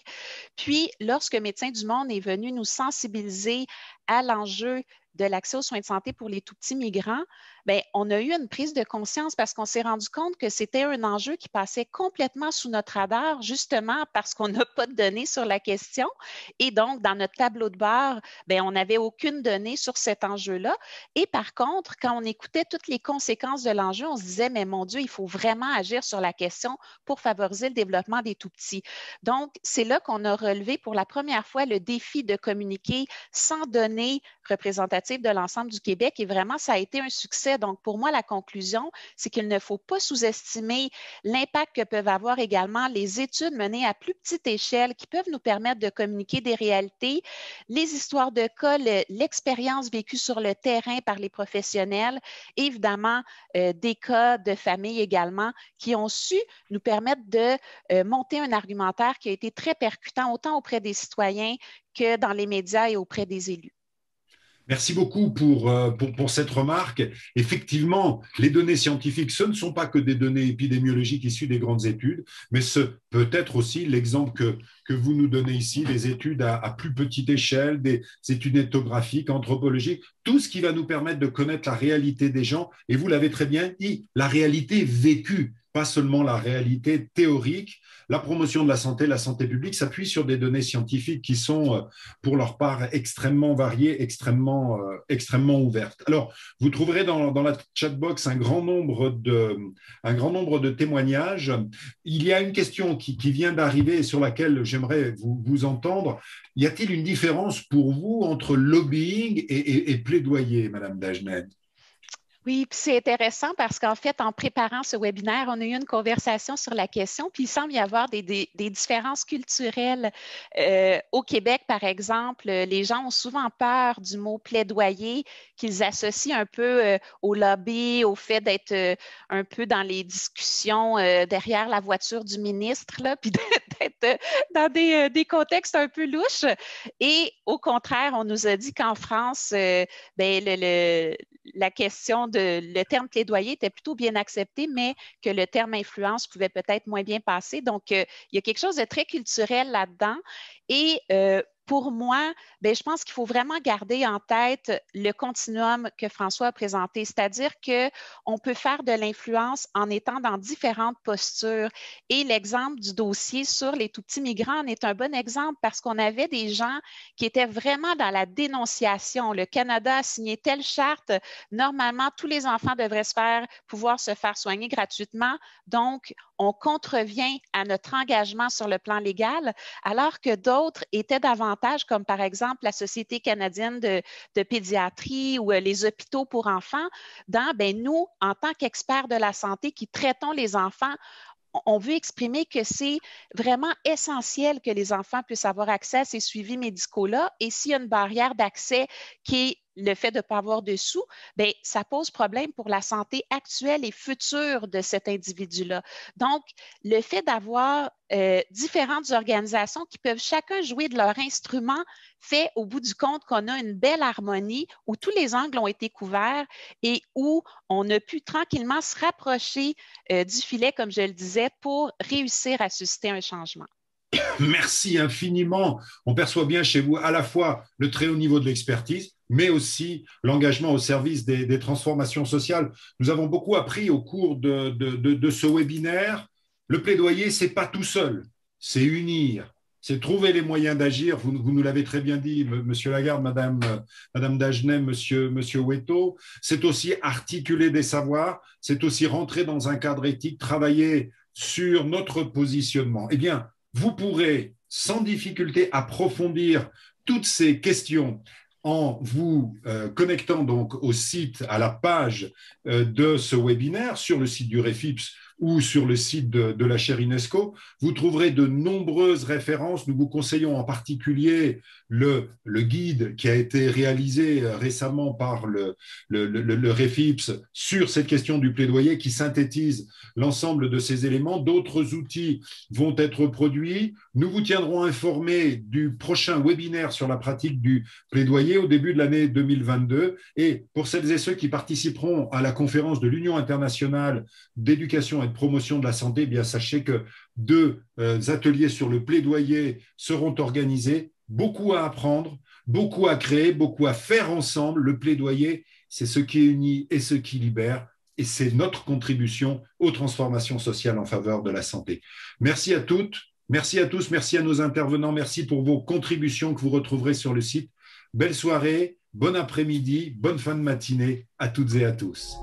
[SPEAKER 4] Puis, lorsque Médecins du monde est venu nous sensibiliser à l'enjeu de l'accès aux soins de santé pour les tout-petits migrants, bien, on a eu une prise de conscience parce qu'on s'est rendu compte que c'était un enjeu qui passait complètement sous notre radar, justement parce qu'on n'a pas de données sur la question. Et donc, dans notre tableau de bord, bien, on n'avait aucune donnée sur cet enjeu-là. Et par contre, quand on écoutait toutes les conséquences de l'enjeu, on se disait, mais mon Dieu, il faut vraiment agir sur la question pour favoriser le développement des tout-petits. Donc, c'est là qu'on a relevé pour la première fois le défi de communiquer sans données représentatives de l'ensemble du Québec. Et vraiment, ça a été un succès. Donc, pour moi, la conclusion, c'est qu'il ne faut pas sous-estimer l'impact que peuvent avoir également les études menées à plus petite échelle qui peuvent nous permettre de communiquer des réalités, les histoires de cas, l'expérience vécue sur le terrain par les professionnels, évidemment, des cas de famille également qui ont su nous permettre de monter un argumentaire qui a été très percutant autant auprès des citoyens que dans les médias et auprès des élus.
[SPEAKER 1] Merci beaucoup pour cette remarque. Effectivement, les données scientifiques, ce ne sont pas que des données épidémiologiques issues des grandes études, mais ce peut être aussi l'exemple que vous nous donnez ici, des études à plus petite échelle, des études ethnographiques, anthropologiques, tout ce qui va nous permettre de connaître la réalité des gens. Et vous l'avez très bien dit, la réalité vécue, pas seulement la réalité théorique. La promotion de la santé publique s'appuie sur des données scientifiques qui sont, pour leur part, extrêmement variées, extrêmement ouvertes. Alors, vous trouverez dans la chatbox un grand nombre de témoignages. Il y a une question qui vient d'arriver et sur laquelle j'aimerais vous entendre. Y a-t-il une différence pour vous entre lobbying et plaidoyer, Madame Dagenais?
[SPEAKER 4] Oui, puis c'est intéressant parce qu'en fait, en préparant ce webinaire, on a eu une conversation sur la question, puis il semble y avoir des différences culturelles. Au Québec, par exemple, les gens ont souvent peur du mot plaidoyer qu'ils associent un peu au lobby, au fait d'être un peu dans les discussions derrière la voiture du ministre, là, puis d'être dans des contextes un peu louches. Et au contraire, on nous a dit qu'en France, la question le terme plaidoyer était plutôt bien accepté, mais que le terme influence pouvait peut-être moins bien passer. Donc, il y a quelque chose de très culturel là-dedans. Et pour moi, je pense qu'il faut vraiment garder en tête le continuum que François a présenté, c'est-à-dire qu'on peut faire de l'influence en étant dans différentes postures. Et l'exemple du dossier sur les tout-petits migrants en est un bon exemple parce qu'on avait des gens qui étaient vraiment dans la dénonciation. Le Canada a signé telle charte, normalement, tous les enfants devraient pouvoir se faire soigner gratuitement. Donc, on contrevient à notre engagement sur le plan légal, alors que d'autres étaient davantage, comme par exemple la Société canadienne de pédiatrie ou les hôpitaux pour enfants, nous, en tant qu'experts de la santé qui traitons les enfants, on veut exprimer que c'est vraiment essentiel que les enfants puissent avoir accès à ces suivis médicaux-là. Et s'il y a une barrière d'accès qui est le fait de ne pas avoir de sous, bien, ça pose problème pour la santé actuelle et future de cet individu-là. Donc, le fait d'avoir différentes organisations qui peuvent chacun jouer de leur instrument fait au bout du compte qu'on a une belle harmonie où tous les angles ont été couverts et où on a pu tranquillement se rapprocher du filet, comme je le disais, pour réussir à susciter un changement.
[SPEAKER 1] Merci infiniment. On perçoit bien chez vous à la fois le très haut niveau de l'expertise, mais aussi l'engagement au service des transformations sociales. Nous avons beaucoup appris au cours de ce webinaire. Le plaidoyer, ce n'est pas tout seul, c'est unir, c'est trouver les moyens d'agir. Vous nous l'avez très bien dit, Monsieur Lagarde, Madame Dagenet, Monsieur Ouetto. C'est aussi articuler des savoirs, c'est aussi rentrer dans un cadre éthique, travailler sur notre positionnement. Eh bien, vous pourrez sans difficulté approfondir toutes ces questions en vous connectant donc au site, à la page de ce webinaire sur le site du REFIPS ou sur le site de la chaire UNESCO. Vous trouverez de nombreuses références. Nous vous conseillons en particulier le guide qui a été réalisé récemment par le REFIPS sur cette question du plaidoyer qui synthétise l'ensemble de ces éléments. D'autres outils vont être produits. Nous vous tiendrons informés du prochain webinaire sur la pratique du plaidoyer au début de l'année 2022. Et pour celles et ceux qui participeront à la conférence de l'Union internationale d'éducation et de promotion de la santé, eh bien sachez que 2 ateliers sur le plaidoyer seront organisés. Beaucoup à apprendre, beaucoup à créer, beaucoup à faire ensemble. Le plaidoyer, c'est ce qui unit et ce qui libère. Et c'est notre contribution aux transformations sociales en faveur de la santé. Merci à toutes, merci à tous, merci à nos intervenants, merci pour vos contributions que vous retrouverez sur le site. Belle soirée, bon après-midi, bonne fin de matinée à toutes et à tous.